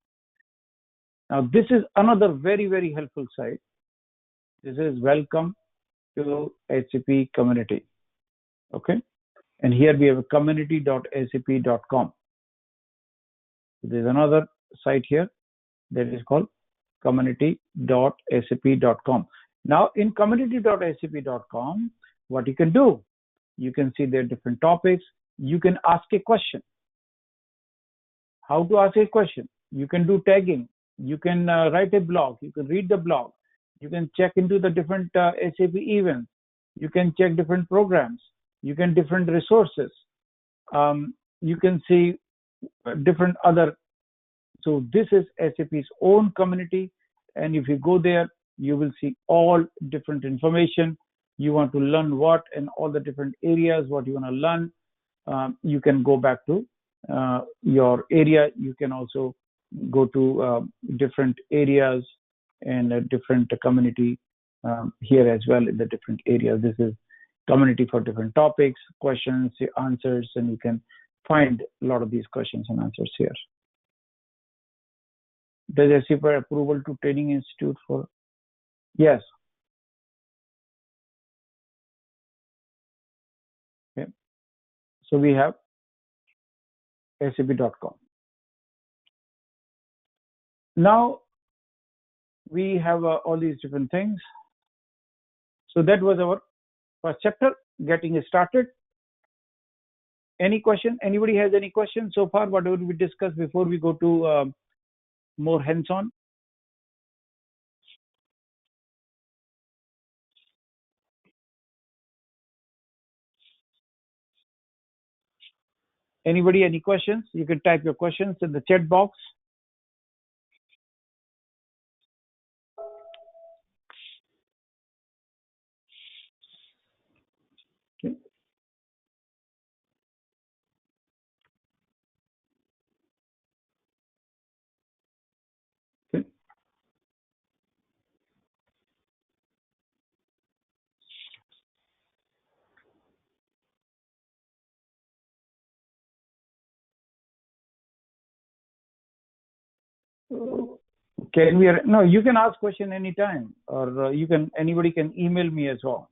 Now this is another very helpful site. This is welcome to SAP Community. Okay, and here we have a community.sap.com. There's another site here that is called community.sap.com. Now in community.sap.com, what you can do, you can see their different topics. You can ask a question. How to ask a question? You can do tagging. You can write a blog. You can read the blog. You can check into the different SAP events. You can check different programs. You can different resources. You can see different other. So this is SAP's own community, and if you go there, you will see all different information. You want to learn what and all the different areas, what you want to learn. You can go back to your area. You can also go to different areas and a different community here as well in the different areas. This is community for different topics, questions, answers, and you can find a lot of these questions and answers here. Does SAP approval to Training Institute for? Yes. Okay. So we have sap.com. Now we have all these different things. So that was our first chapter, getting started. Any question? Anybody has any questions so far? Whatever we discussed before we go to more hands-on? Anybody, any questions? You can type your questions in the chat box. Okay. Okay. Can we? No, you can ask question anytime, or you can. Anybody can email me as well.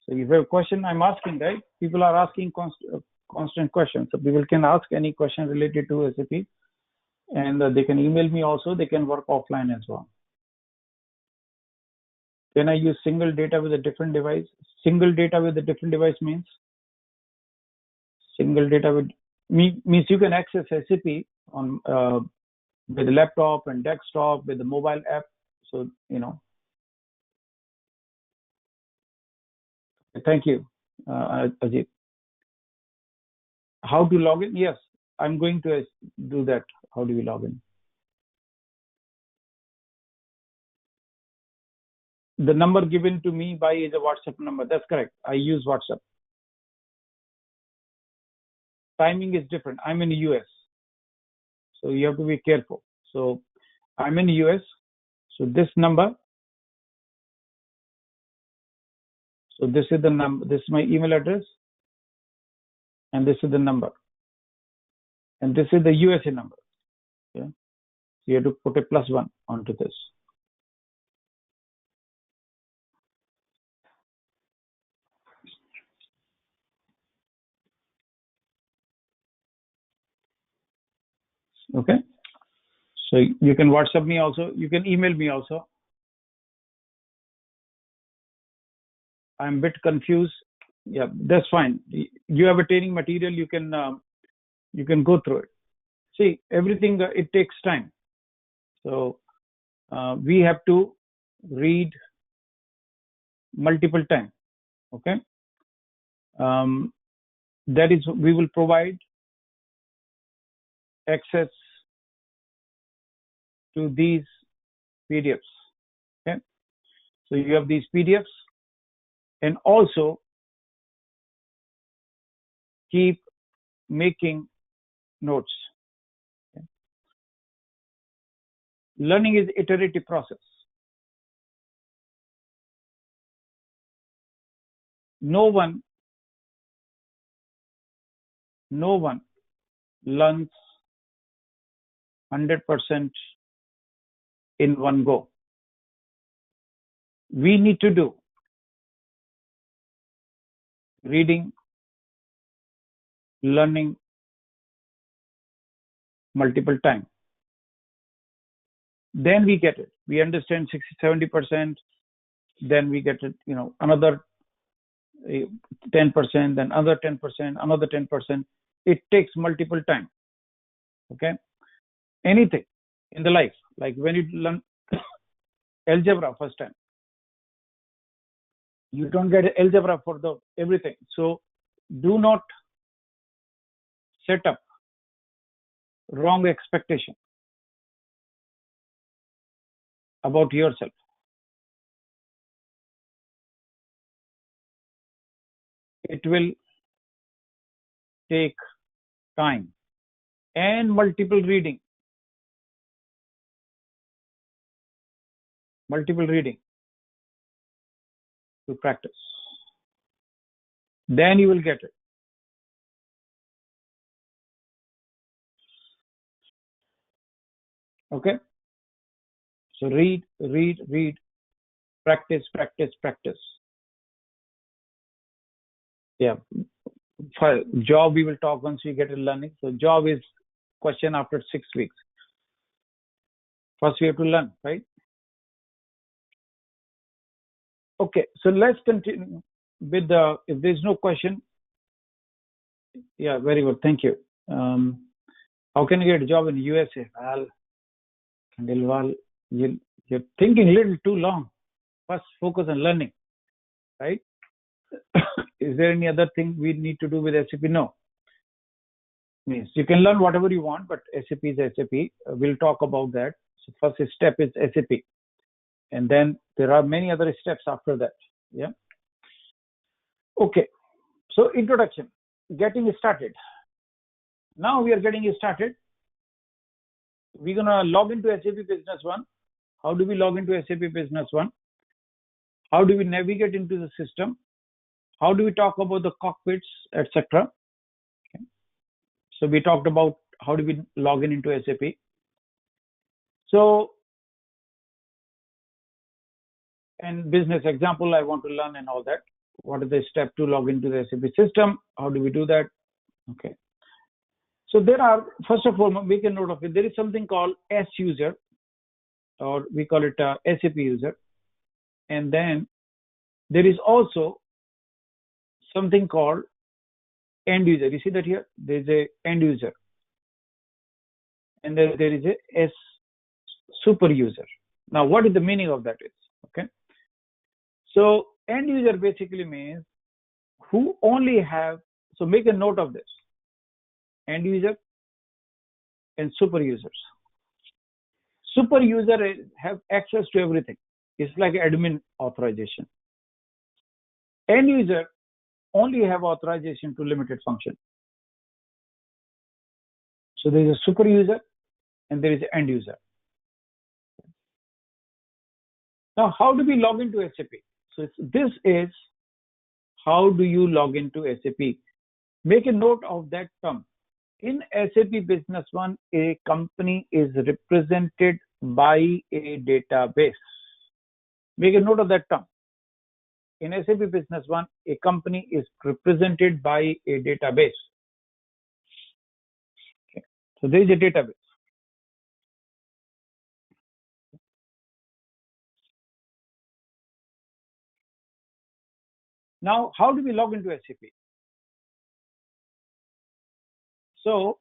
So if you have a question, I'm asking, right? People are asking constant questions. So people can ask any question related to SAP, and they can email me also. They can work offline as well. Can I use single data with a different device? Single data with a different device means? Single data with means you can access SAP on with the laptop and desktop with the mobile app. So you know. Thank you, Ajit. How to log in? Yes, I'm going to do that. How do we log in? The number given to me by is a WhatsApp number. That's correct. I use WhatsApp. Timing is different. I'm in the US, so you have to be careful. So I'm in the US. So this number. So this is the number. This is my email address, and this is the number, and this is the USA number. Okay. So you have to put a +1 onto this. Okay. So you can WhatsApp me also. You can email me also. I'm a bit confused. Yeah, that's fine. You have a training material. You can go through it. See, everything it takes time. So we have to read multiple times. Okay. That is, we will provide access to these PDFs. Okay. So you have these PDFs, and also keep making notes. Okay. Learning is iterative process. No one learns 100% in one go. We need to do reading, learning multiple times. Then we get it. We understand 60-70%. Then we get it, another 10%, then another 10%, another 10%. It takes multiple times. Okay. Anything in the life, like when you learn algebra first time, you don't get algebra for everything. So do not set up wrong expectation about yourself. It will take time and multiple reading to practice. Then you will get it. Okay. So read, practice. Yeah. For job, we will talk once we get it learning. So job is question after 6 weeks. First, we have to learn, right? Okay. So let's continue with if there's no question. Yeah, very good. Thank you. How can you get a job in the USA? Well, you're thinking a little too long. First, focus on learning, right? Is there any other thing we need to do with SAP? No. Means you can learn whatever you want, but SAP is SAP. We'll talk about that. So first step is SAP, and then there are many other steps after that. Yeah. Okay. So introduction, getting started. Now we are getting started. We're gonna log into SAP Business One. How do we log into SAP Business One? How do we navigate into the system? How do we talk about the cockpits, etc.? Okay. So we talked about how do we log into SAP. So, and business example, I want to learn and all that. What is the step to log into the SAP system? How do we do that? Okay. So there are, first of all, make a note of it. There is something called S user, or we call it a SAP user. And then there is also something called end user. You see that here? There is a end user. And then there is a S super user. Now, what is the meaning of that is? Okay. So end user basically means who only have, so make a note of this. End user and super users. Super user have access to everything. It's like admin authorization. End user only have authorization to limited function. So there is a super user and there is an end user. Now, how do we log into SAP? So this is how do you log into SAP? Make a note of that term. In SAP Business One, a company is represented by a database. Make a note of that term. In SAP Business One, a company is represented by a database. Okay. So there is a database. Now, how do we log into SAP? So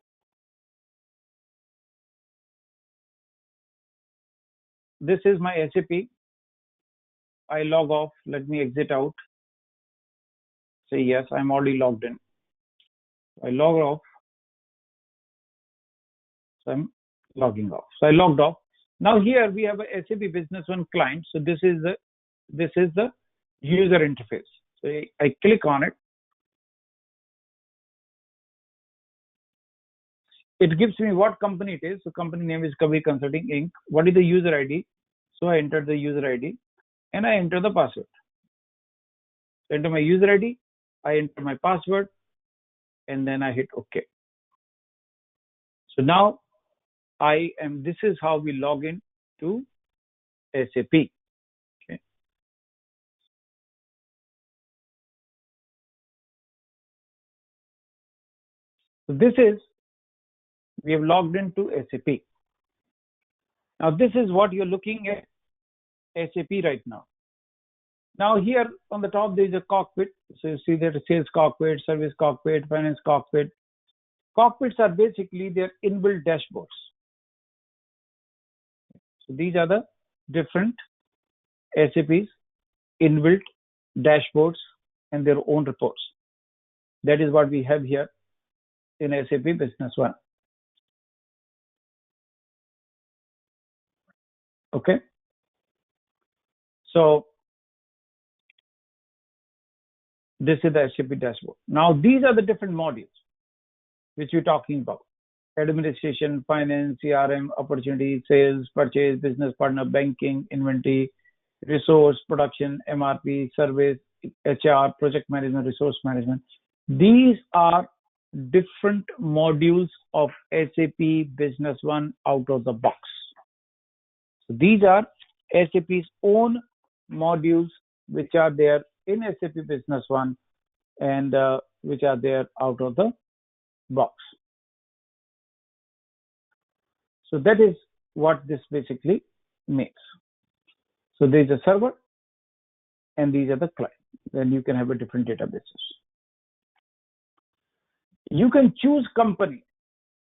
this is my SAP. I log off. Let me exit out. Say yes, I'm already logged in. I log off. So I'm logging off. So I logged off. Now here we have a SAP Business One client. So this is the user interface. So I click on it. It gives me what company it is. So company name is Kabeer Consulting Inc. What is the user ID? So I enter the user ID and I enter the password. Enter my user ID, I enter my password, and then I hit OK. So now this is how we log in to SAP. Okay. So we have logged into SAP. Now this is what you're looking at SAP right now. Now here on the top, there is a cockpit. So you see that it says cockpit, service cockpit, finance cockpit. Cockpits are basically their inbuilt dashboards. So these are the different SAP's inbuilt dashboards and their own reports. That is what we have here in SAP Business One. Okay. So this is the SAP dashboard. Now these are the different modules which we're talking about: administration, finance, CRM, opportunity, sales, purchase, business partner, banking, inventory, resource, production, MRP, service, HR, project management, resource management. These are different modules of SAP Business One out of the box. So these are SAP's own modules which are there in SAP Business One and which are there out of the box. So that is what this basically means. So there is a server and these are the clients. Then you can have a different databases. You can choose company.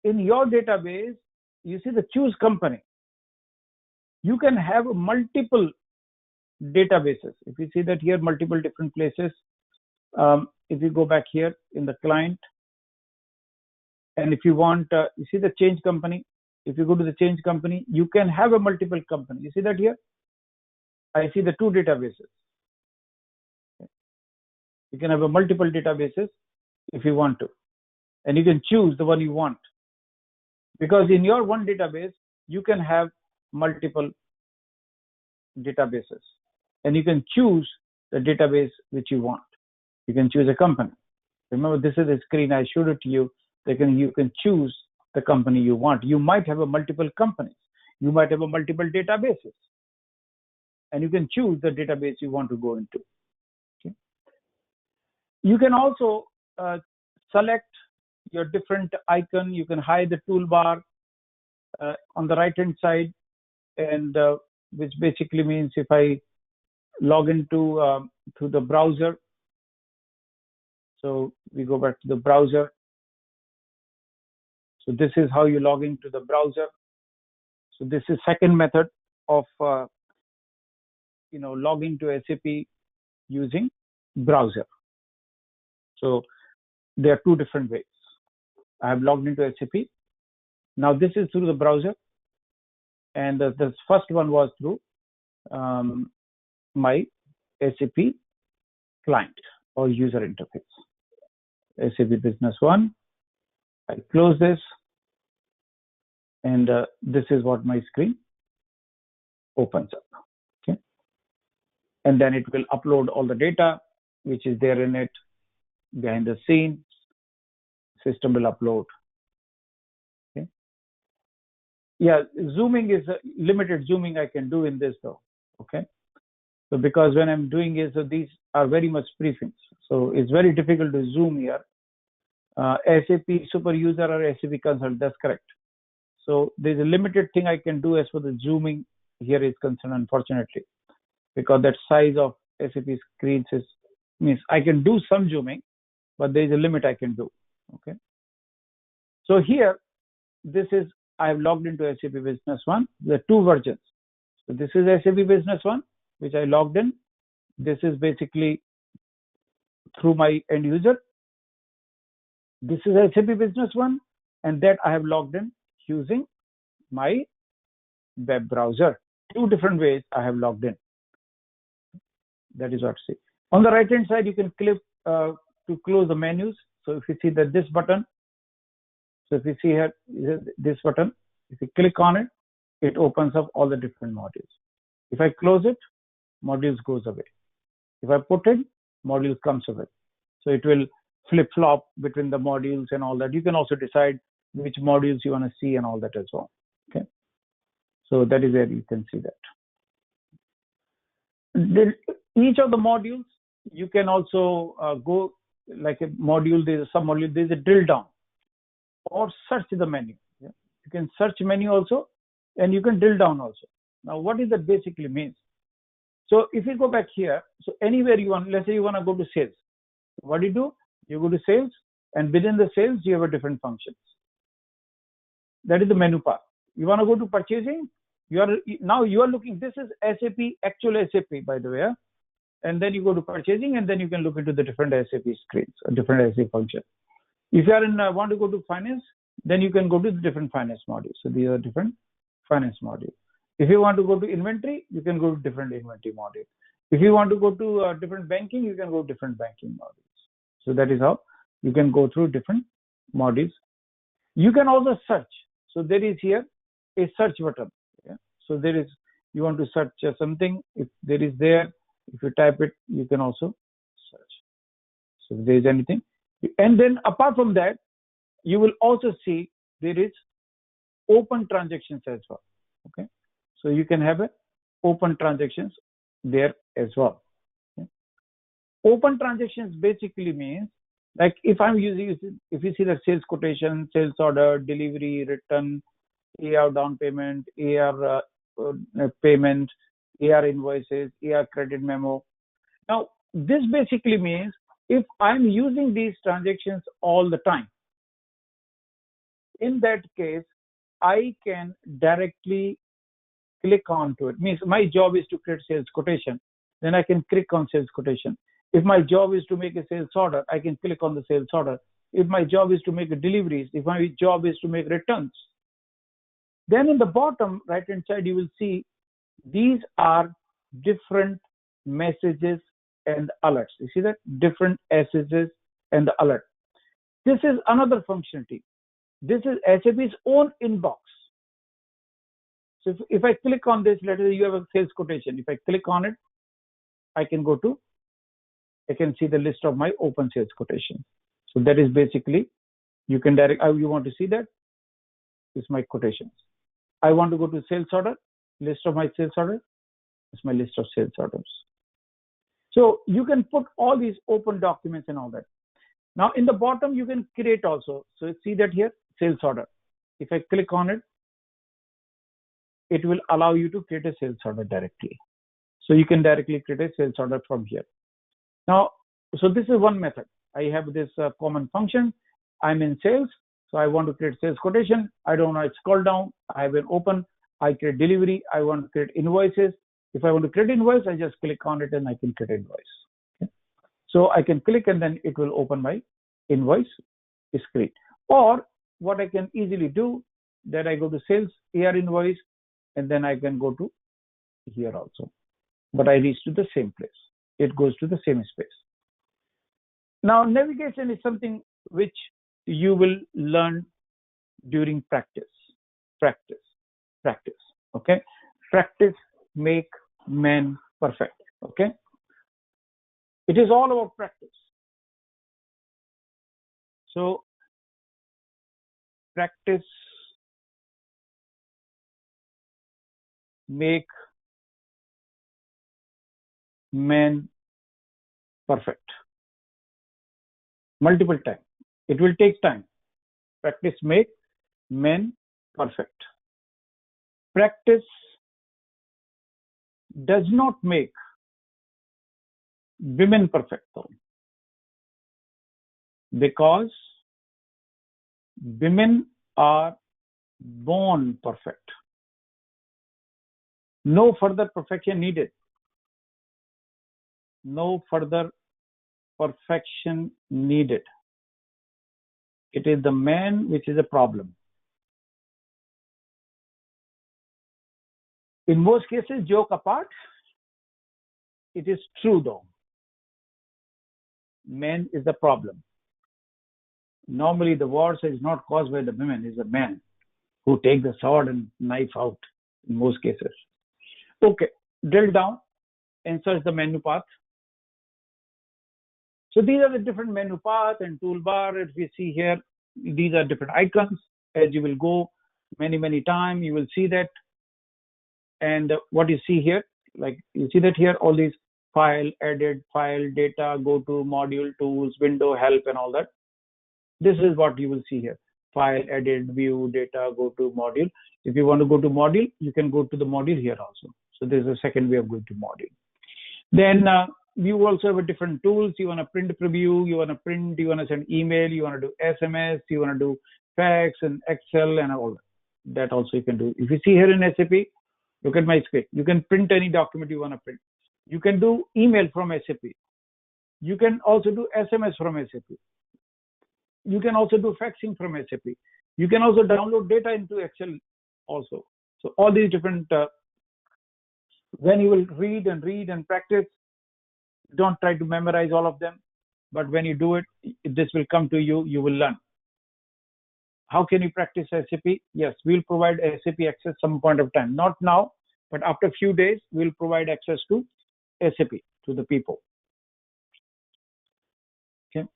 In your database, you see the choose company. You can have multiple databases. If you see that here, multiple different places. If you go back here in the client, and if you want, you see the change company. If you go to the change company, you can have a multiple company. You see that here? I see the two databases. You can have a multiple databases if you want to, and you can choose the one you want. Because in your one database, you can have multiple databases, and you can choose the database which you want. You can choose a company. Remember, this is the screen I showed it to you. You can choose the company you want. You might have a multiple companies. You might have a multiple databases, and you can choose the database you want to go into. Okay. You can also select your different icon. You can hide the toolbar on the right hand side, and which basically means if I log into through the browser. So we go back to the browser. So this is how you log into the browser. So this is second method of logging to SAP using browser. So there are two different ways. I have logged into SAP. Now this is through the browser, and the first one was through my SAP client or user interface. SAP Business One. I close this, and this is what my screen opens up. Okay, and then it will upload all the data which is there in it behind the scenes. System will upload. Okay. Yeah, zooming is limited zooming I can do in this though. Okay. So because when I'm doing is these are very much briefings, so it's very difficult to zoom here. SAP super user or SAP consult, that's correct. So there's a limited thing I can do as for the zooming here is concerned, unfortunately, because that size of SAP screens means I can do some zooming, but there is a limit I can do. Okay. So here, this is I have logged into SAP Business One. There are two versions. So this is SAP Business One, which I logged in. This is basically through my end user. This is SAP Business One, and that I have logged in using my web browser. Two different ways I have logged in. That is what I see. On the right hand side, you can click to close the menus. So if you see that this button, so if you see here this button, if you click on it, it opens up all the different modules. If I close it, modules goes away. If I put it, modules comes with it. So it will flip-flop between the modules and all that. You can also decide which modules you want to see and all that as well. Okay. So that is where you can see that. Each of the modules, you can also go like a module, there's a sub-module, there's a drill down or search the menu. Yeah. You can search menu also and you can drill down also. Now, what does that basically means? So if you go back here, so anywhere you want, let's say you want to go to sales. What do? You go to sales, and within the sales, you have a different functions. That is the menu part. You want to go to purchasing, now you are looking, this is SAP, actual SAP, by the way. Yeah? And then you go to purchasing, and then you can look into the different SAP screens, or different SAP functions. If you are in want to go to finance, then you can go to the different finance modules. So these are different finance modules. If you want to go to inventory, you can go to different inventory module. If you want to go to different banking, you can go to different banking modules. So that is how you can go through different modules. You can also search. So there is here a search button. Yeah? So there is, you want to search something, if there is there, if you type it, you can also search. So if there is anything. And then apart from that, you will also see there is open transactions as well. Okay. So you can have open transactions there as well. Okay. Open transactions basically means, like if I'm using, if you see the sales quotation, sales order, delivery, return, AR down payment, AR payment, AR invoices, AR credit memo. Now, this basically means if I'm using these transactions all the time, in that case, I can directly click onto it. Means my job is to create sales quotation, then I can click on sales quotation. If my job is to make a sales order, I can click on the sales order. If my job is to make a deliveries, if my job is to make returns, then in the bottom right hand side you will see these are different messages and alerts. You see that? Different messages and the alert. This is another functionality. This is SAP's own inbox. So if I click on this, let's say you have a sales quotation. If I click on it, I can see the list of my open sales quotation. So that is basically, you can you want to see that? It's my quotations. I want to go to sales order, list of my sales order. It's my list of sales orders. So you can put all these open documents and all that. Now in the bottom, you can create also. So see that here, sales order. If I click on it, it will allow you to create a sales order directly. So you can directly create a sales order from here. Now, so this is one method. I have this common function. I'm in sales. So I want to create sales quotation. I don't want to scroll down. I have an open. I create delivery. I want to create invoices. If I want to create invoice, I just click on it and I can create invoice. Okay. So I can click and then it will open my invoice screen. Or what I can easily do, that I go to sales, AR invoice, and then I can go to here also. But I reach to the same place. It goes to the same space. Now, navigation is something which you will learn during practice. Okay. Practice make man perfect. Okay. It is all about practice. So practice make man perfect. Multiple times. It will take time. Practice make men perfect. Practice does not make women perfect though, because women are born perfect. No further perfection needed. No further perfection needed. It is the man which is a problem. In most cases, joke apart, it is true though. Man is the problem. Normally the wars is not caused by the women, it's the men who take the sword and knife out in most cases. Okay, drill down and search the menu path. So these are the different menu path and toolbar. If you see here, these are different icons. As you will go many times, you will see that. And what you see here, like you see that here, all these file, edit, file, data, go to, module, tools, window, help, and all that. This is what you will see here. File, edit, view, data, go to, module. If you want to go to module, you can go to the module here also. So there's a second way of going to module. Then you also have a different tools. You want to print preview, you want to print, you want to send email, you want to do SMS, you want to do fax and Excel and all that. That also you can do. If you see here in SAP, look at my screen. You can print any document you want to print. You can do email from SAP. You can also do SMS from SAP. You can also do faxing from SAP. You can also download data into Excel also. So all these different, when you will read and practice, don't try to memorize all of them. But when you do it, this will come to you, you will learn. How can you practice SAP? Yes, we'll provide SAP access some point of time. Not now, but after a few days, we'll provide access to SAP to the people. Okay.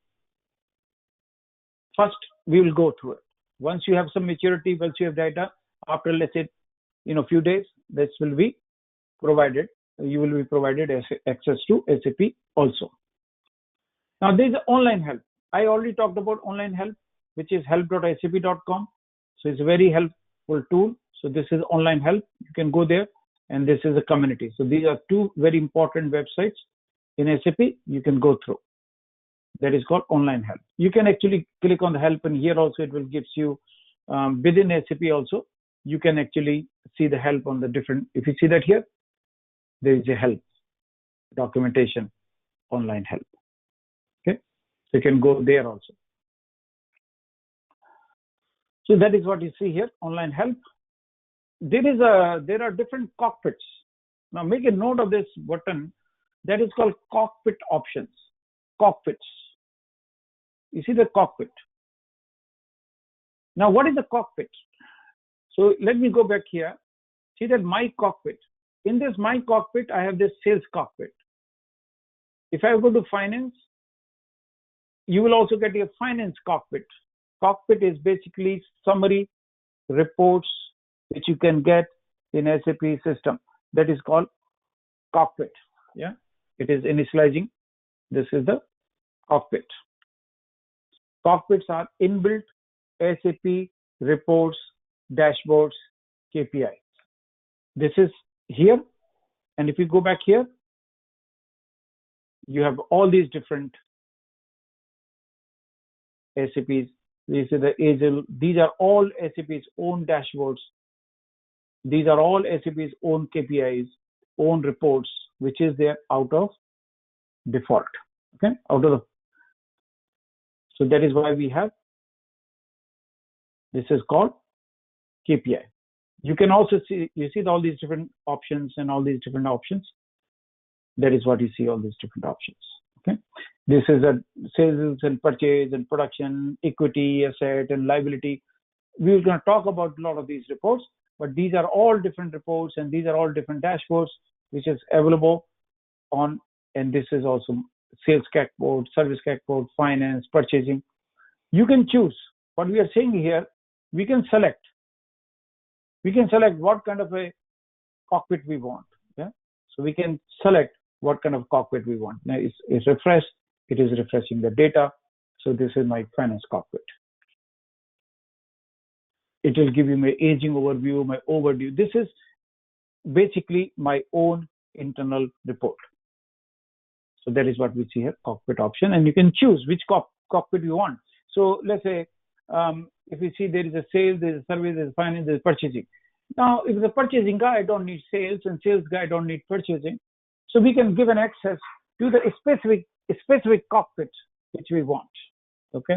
First, we will go through it. Once you have some maturity, once you have data, after let's say, few days, this will be provided. You will be provided access to SAP also. Now there is online help. I already talked about online help, which is help.sap.com. So it's a very helpful tool. So this is online help. You can go there, and this is a community. So these are two very important websites in SAP you can go through. That is called online help. You can actually click on the help, and here also it will give you within SAP also. You can actually see the help on the different. If you see that here, there is a help documentation online help. Okay, so you can go there also. So that is what you see here, online help. There are different cockpits. Now make a note of this button that is called cockpit options. Cockpits. You see the cockpit. Now what is the cockpit? So let me go back here. See that my cockpit. In this my cockpit, I have this sales cockpit. If I go to finance, you will also get a finance cockpit. Cockpit is basically summary reports which you can get in SAP system. That is called cockpit. Yeah, it is initializing. This is the cockpit. Cockpits are inbuilt SAP reports, dashboards, KPI. This is here, and if you go back here, you have all these different SAPs. These are the Agile. These are all SAP's own dashboards. These are all SAP's own KPIs, own reports, which is there out of default. Okay, out of the. So that is why we have. This is called KPI. You can also see, you see all these different options and all these different options. That is what you see, all these different options. Okay, this is a sales and purchase and production, equity, asset and liability. We're going to talk about a lot of these reports, but these are all different reports and these are all different dashboards, which is available on, and this is also sales CACboard, service CACboard, finance, purchasing. You can choose. What we are saying here, we can select what kind of a cockpit we want. Yeah, so we can select what kind of cockpit we want. Now it's refreshed. It is refreshing the data. So this is my finance cockpit. It will give you my aging overview, my overdue. This is basically my own internal report. So that is what we see here, cockpit option, and you can choose which cockpit you want. So let's say if you see there is a sales, there is a service, there is finance, there is purchasing. Now, if the purchasing guy don't need sales and sales guy don't need purchasing, so we can give an access to the specific cockpit which we want. Okay,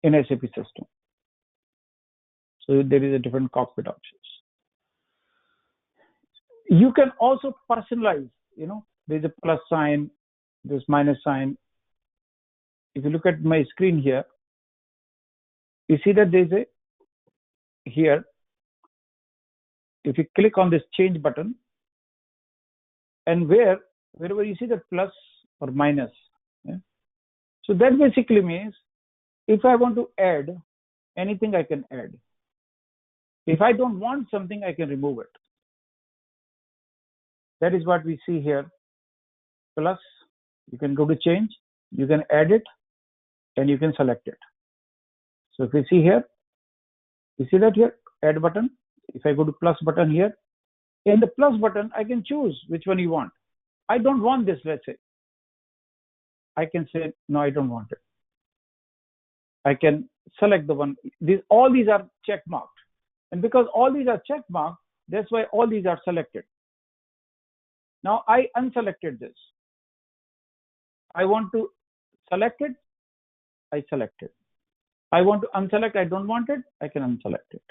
in SAP system. So there is a different cockpit options. You can also personalize. There's a plus sign, there's minus sign. If you look at my screen here, you see that there's a here. If you click on this change button, and wherever you see the plus or minus, yeah, So that basically means if I want to add anything, I can add. If I don't want something, I can remove it. That is what we see here. Plus, you can go to change, you can add it, and you can select it. So if you see here, you see that here, add button. If I go to plus button here, in the plus button, I can choose which one you want. I don't want this, let's say. I can say, no, I don't want it. I can select the one. All these are check marked. And because all these are check marked, that's why all these are selected. Now I unselected this. I want to select it. I select it. I want to unselect. I don't want it. I can unselect it.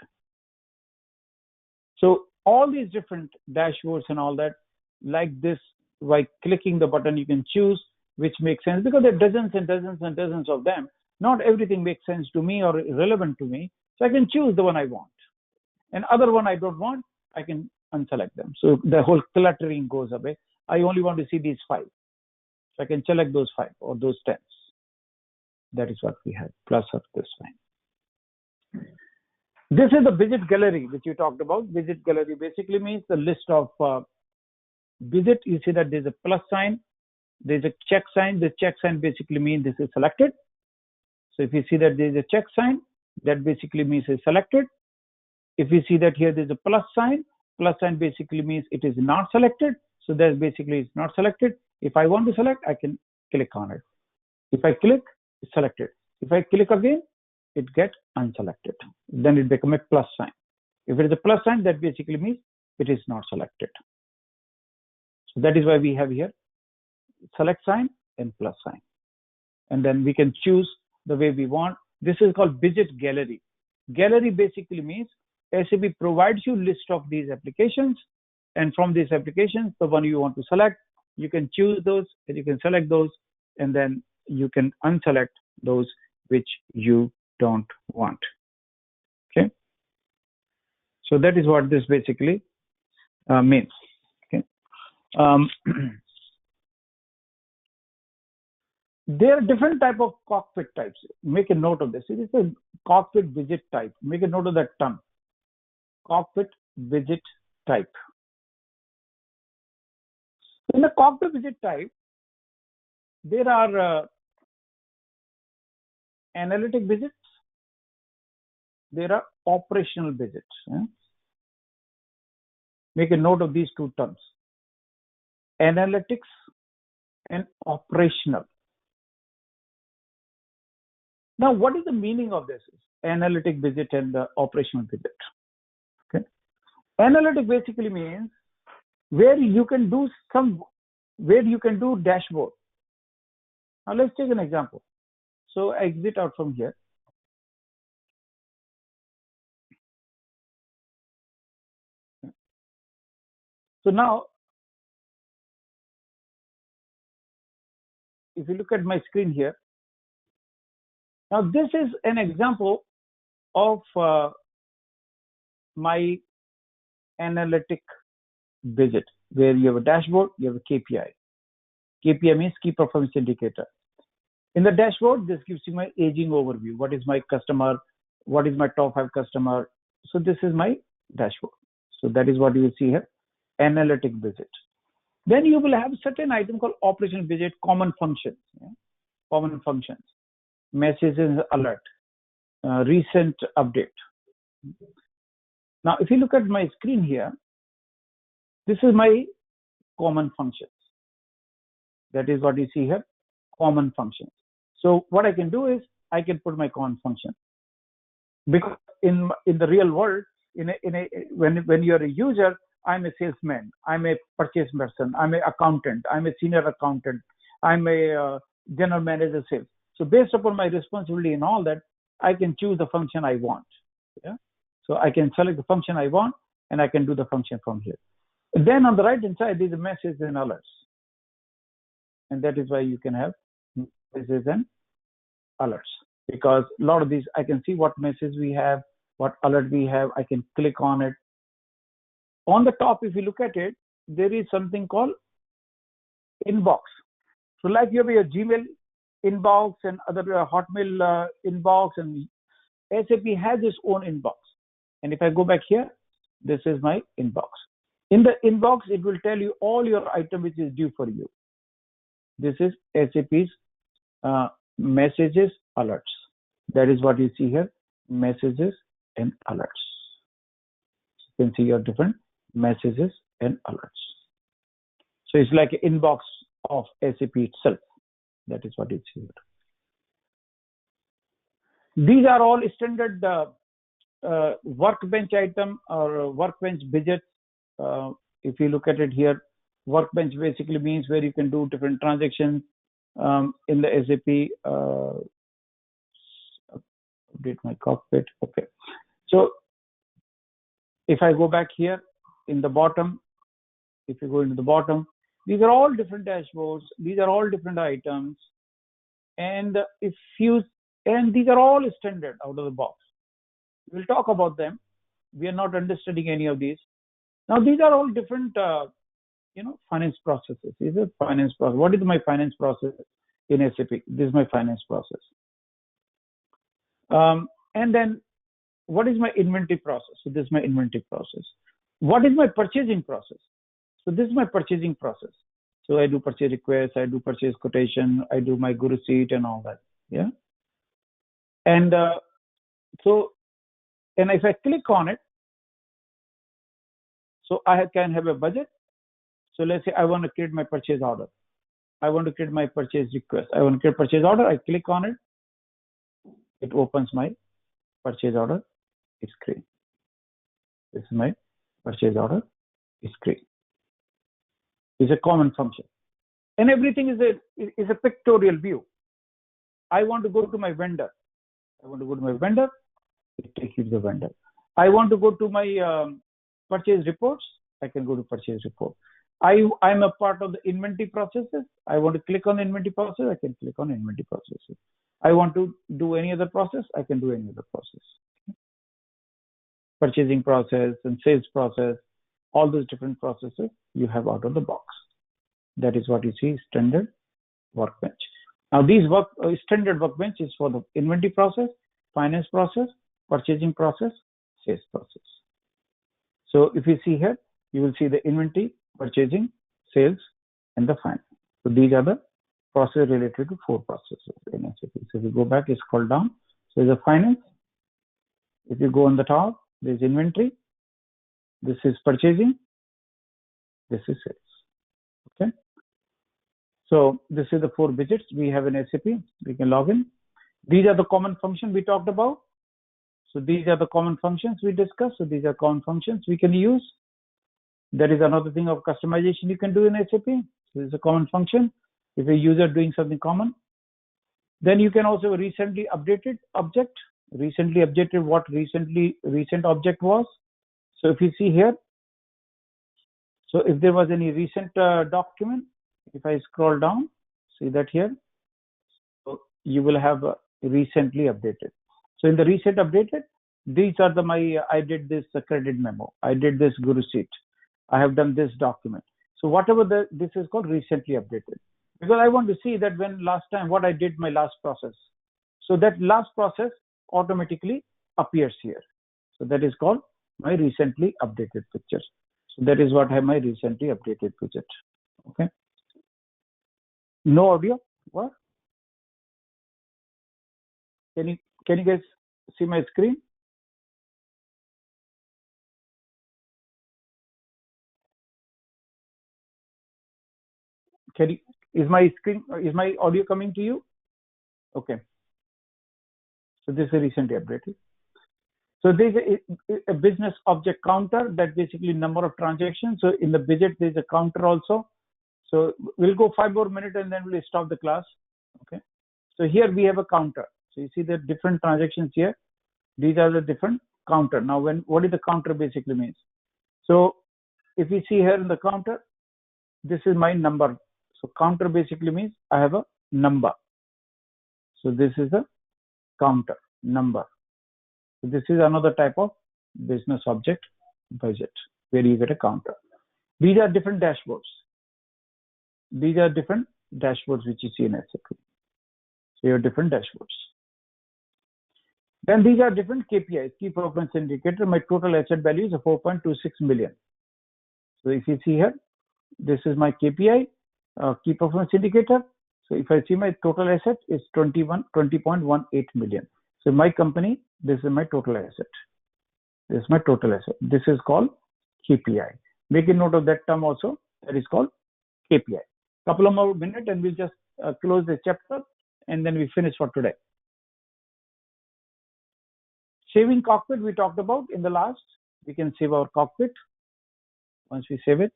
So all these different dashboards and all that, like this, by clicking the button, you can choose which makes sense, because there are dozens and dozens and dozens of them. Not everything makes sense to me or relevant to me. So I can choose the one I want. And other one I don't want, I can unselect them. So the whole cluttering goes away. I only want to see these 5. So I can select those 5 or those 10. That is what we have, plus of this one. This is the widget gallery, which you talked about. Widget gallery basically means the list of widget. You see that there's a plus sign, there's a check sign. The check sign basically means this is selected. So if you see that there's a check sign, that basically means it's selected. If you see that here there's a plus sign basically means it is not selected. So that basically it's not selected. If I want to select, I can click on it. If I click, it's selected. If I click again, it gets unselected. Then it becomes a plus sign. If it is a plus sign, that basically means it is not selected. So that is why we have here select sign and plus sign. And then we can choose the way we want. This is called widget gallery. Gallery basically means SAP provides you list of these applications, and from these applications, the one you want to select, you can choose those and you can select those, and then you can unselect those which you don't want. Okay. So that is what this basically means. Okay. There are different type of cockpit types. Make a note of this. It is a cockpit widget type. Make a note of that term. Cockpit widget type. In the cockpit widget type, there are analytic widgets. There are operational widgets. Make a note of these 2 terms. Analytics and operational. Now, what is the meaning of this? Analytic widget and the operational widget. Okay. Analytic basically means where you can do dashboard. Now let's take an example. So I exit out from here. So now, if you look at my screen here, now this is an example of my analytic widget, where you have a dashboard, you have a KPI. KPI means key performance indicator. In the dashboard, this gives you my aging overview. What is my customer? What is my top 5 customer? So this is my dashboard. So that is what you will see here, analytic widget. Then you will have certain item called operational widget, common functions. Common functions, messages, alert, recent update. Now, if you look at my screen here, this is my common functions. That is what you see here, common functions. So what I can do is I can put my common function, because in the real world, when you're a user, I'm a salesman, I'm a purchase person, I'm an accountant, I'm a senior accountant, I'm a general manager sales. So based upon my responsibility and all that, I can choose the function I want. Yeah. So I can select the function I want, and I can do the function from here. And then on the right hand side, there's a message and alerts. And that is why you can have messages and alerts, because a lot of these, I can see what message we have, what alert we have. I can click on it. On the top, if you look at it, there is something called inbox. So like you have your Gmail inbox and other Hotmail inbox, and SAP has its own inbox. And if I go back here, this is my inbox. In the inbox, it will tell you all your item which is due for you. This is SAP's messages alerts. That is what you see here, messages and alerts. You can see your different messages and alerts. So it's like an inbox of SAP itself. That is what it's here. These are all standard Workbench item or Workbench widgets. If you look at it here, Workbench basically means where you can do different transactions in the SAP. Update my cockpit. Okay. So if I go back here in the bottom, if you go into the bottom, these are all different dashboards. These are all different items, and these are all standard out of the box. We'll talk about them. We are not understudying any of these. Now these are all different, finance processes. These are finance process. What is my finance process in SAP? This is my finance process. And then what is my inventory process? So this is my inventory process. What is my purchasing process? So this is my purchasing process. So I do purchase request, I do purchase quotation, I do my good receipt and all that. Yeah. And and if I click on it, so I can have a budget. So let's say I want to create my purchase order. I want to create my purchase request. I want to create purchase order. I click on it. It opens my purchase order screen. This is my purchase order screen. It's a common function. And everything is a pictorial view. I want to go to my vendor. It takes you to the vendor. I want to go to my purchase reports. I can go to purchase report. I'm a part of the inventory processes. I want to click on inventory process. I can click on inventory processes. I want to do any other process. I can do any other process. Purchasing process and sales process, all those different processes you have out of the box. That is what you see, standard Workbench. Now these standard Workbench is for the inventory process, finance process, purchasing process, sales process. So if you see here, you will see the inventory, purchasing, sales, and the finance. So these are the processes related to 4 processes in SAP. So if you go back, it's scroll down. So there's a finance. If you go on the top, there's inventory. This is purchasing. This is sales. Okay. So this is the 4 widgets we have in SAP. We can log in. These are the common functions we talked about. So these are the common functions we discussed. So these are common functions we can use. There is another thing of customization you can do in SAP. So this is a common function. If a user doing something common, then you can also recently updated object. Recently updated what recent object was. So if you see here, so if there was any recent document, if I scroll down, see that here, so you will have recently updated. So in the recent updated, these are I did this credit memo, I did this good receipt, I have done this document. So whatever this is called recently updated, because I want to see that when last time what I did my last process. So that last process automatically appears here. So that is called my recently updated picture. So that is what I have my recently updated widget. Okay. No audio. What? Can you guys see my screen? Is my audio coming to you? Okay. So this is recently updated. So there's a business object counter that basically number of transactions. So in the widget, there's a counter also. So we'll go 5 more minutes and then we'll stop the class. Okay. So here we have a counter. So you see the different transactions here. These are the different counter. Now, what is the counter basically means? So if you see here in the counter, this is my number. So counter basically means I have a number. So this is a counter number. So this is another type of business object budget where you get a counter. These are different dashboards. These are different dashboards which you see in SAP. So you have different dashboards. Then these are different KPIs, key performance indicator. My total asset value is 4.26 million. So if you see here, this is my KPI, key performance indicator. So if I see my total asset is 20.18 million. So my company, this is my total asset. This is my total asset. This is called KPI. Make a note of that term also. That is called KPI. Couple of more minutes and we'll just close this chapter and then we finish for today. Saving Cockpit we talked about in the last. We can save our Cockpit once we save it.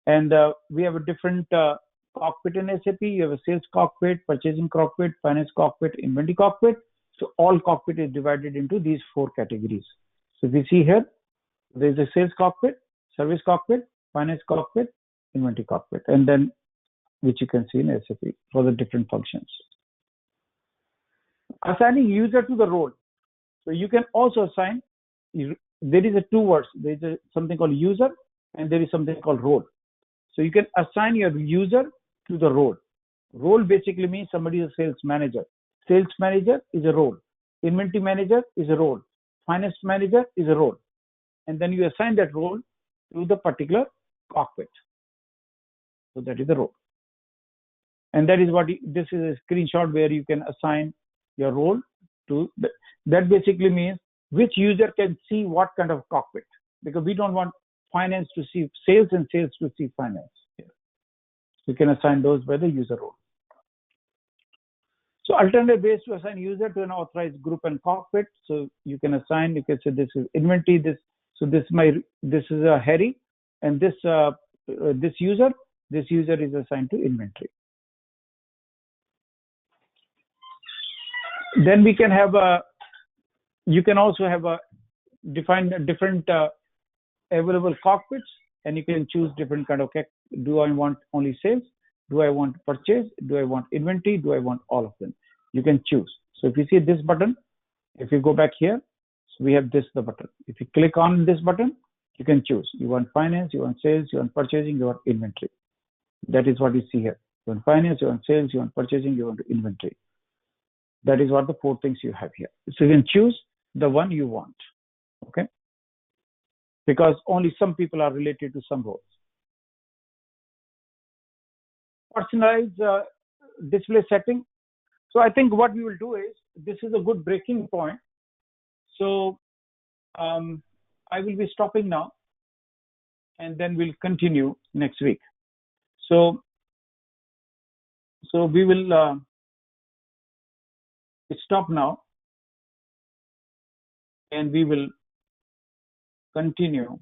And we have a different Cockpit in SAP. You have a sales Cockpit, purchasing Cockpit, finance Cockpit, inventory Cockpit. So all Cockpit is divided into these 4 categories. So if you see here, there is a sales Cockpit, service Cockpit, finance Cockpit, inventory Cockpit, and then which you can see in SAP for the different functions. Assigning user to the role. So you can also assign, there is a 2 words, there is something called user and there is something called role. So you can assign your user to the role. Role basically means somebody is a sales manager. Sales manager is a role. Inventory manager is a role. Finance manager is a role. And then you assign that role to the particular Cockpit. So that is the role. And that is what this is a screenshot where you can assign your role to that basically means which user can see what kind of Cockpit, because we don't want finance to see sales and sales to see finance. You can assign those by the user role. So alternative ways to assign user to an authorized group and Cockpit. So you can assign, you can say this is inventory, this is a Harry, and this user is assigned to inventory. Then we can have you can also have define different available Cockpits, and you can choose different kind of, do I want only sales? Do I want purchase? Do I want inventory? Do I want all of them? You can choose. So if you see this button, if you go back here, so we have the button. If you click on this button, you can choose. You want finance, you want sales, you want purchasing, you want inventory. That is what you see here. You want finance, you want sales, you want purchasing, you want inventory. That is what the 4 things you have here. So you can choose the one you want, okay? Because only some people are related to some roles. Personalized display setting. So I think what we will do is, this is a good breaking point. So I will be stopping now and then we'll continue next week. So we will stop now and we will continue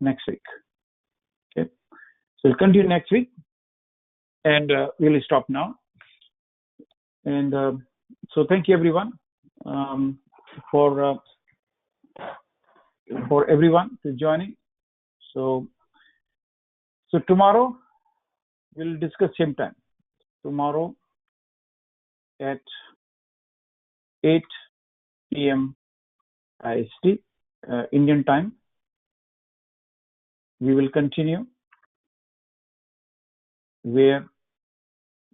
next week. Okay, so we'll continue next week and we'll stop now. And so thank you everyone for everyone to joining. So tomorrow we'll discuss same time. Tomorrow at 8 p.m. IST, Indian time. We will continue where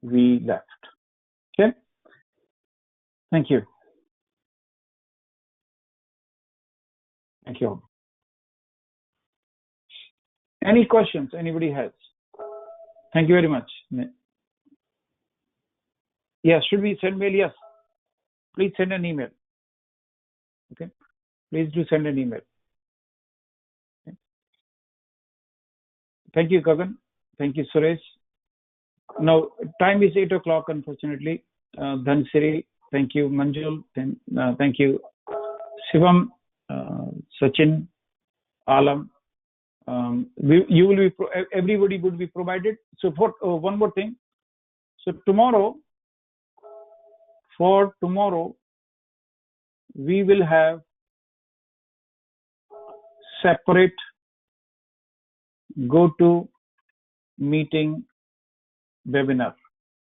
we left. Okay. Thank you. Thank you. Any questions anybody has? Thank you very much. Yes, should we send mail? Yes. Please send an email. Okay. Please do send an email. Okay. Thank you, Gagan. Thank you, Suresh. Now, time is 8 o'clock, unfortunately. Dhansiri, thank you, Manjul. Thank you, Shivam, Sachin, Alam. Everybody would be provided. So for one more thing. So for tomorrow, we will have separate go-to meeting webinar.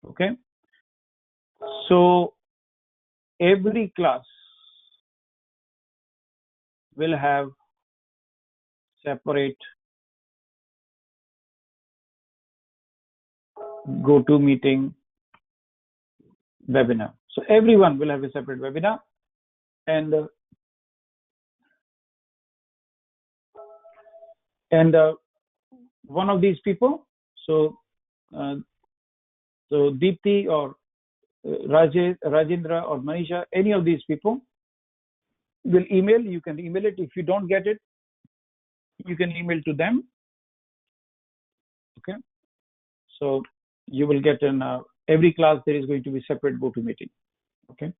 Okay. So every class will have separate go-to meeting webinar. So everyone will have a separate webinar, and one of these people, so Deepthi or Rajendra or Manisha, any of these people will email. You can email it. If you don't get it, you can email to them. Okay. So you will get in every class there is going to be separate GoToMeeting. Okay.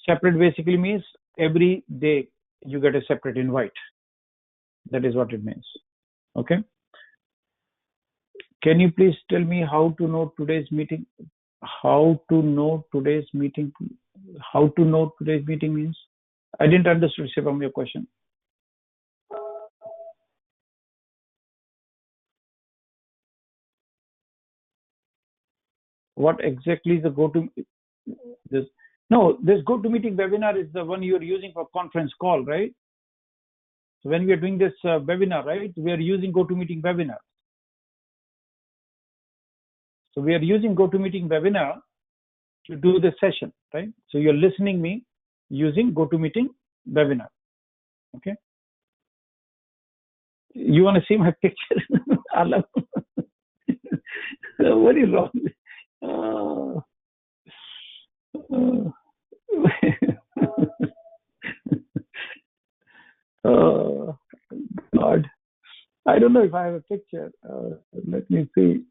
Separate basically means every day you get a separate invite. That is what it means. Okay. Can you please tell me how to know today's meeting? How to know today's meeting? How to know today's meeting means? I didn't understand Shivam, your question. What exactly is the this? No, this GoToMeeting webinar is the one you are using for conference call, right? So when we are doing this webinar, right, we are using GoToMeeting webinar. So we are using GoToMeeting webinar to do the session, right? So you're listening me using GoToMeeting webinar. Okay. You want to see my picture? What is wrong? Oh, God. I don't know if I have a picture. Let me see.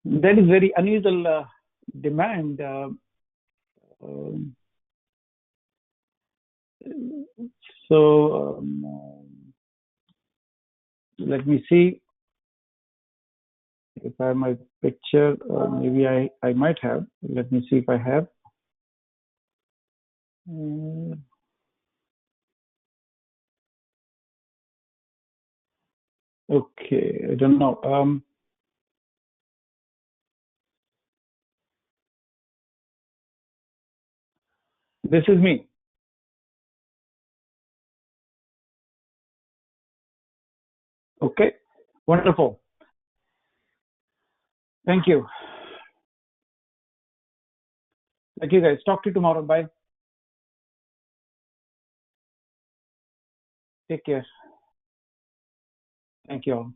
That is very unusual demand. So let me see if I have my picture. Maybe I might have. Let me see if I have. Okay, I don't know. This is me. Okay, wonderful. Thank you. Thank you, guys. Talk to you tomorrow. Bye. Take care. Thank you all.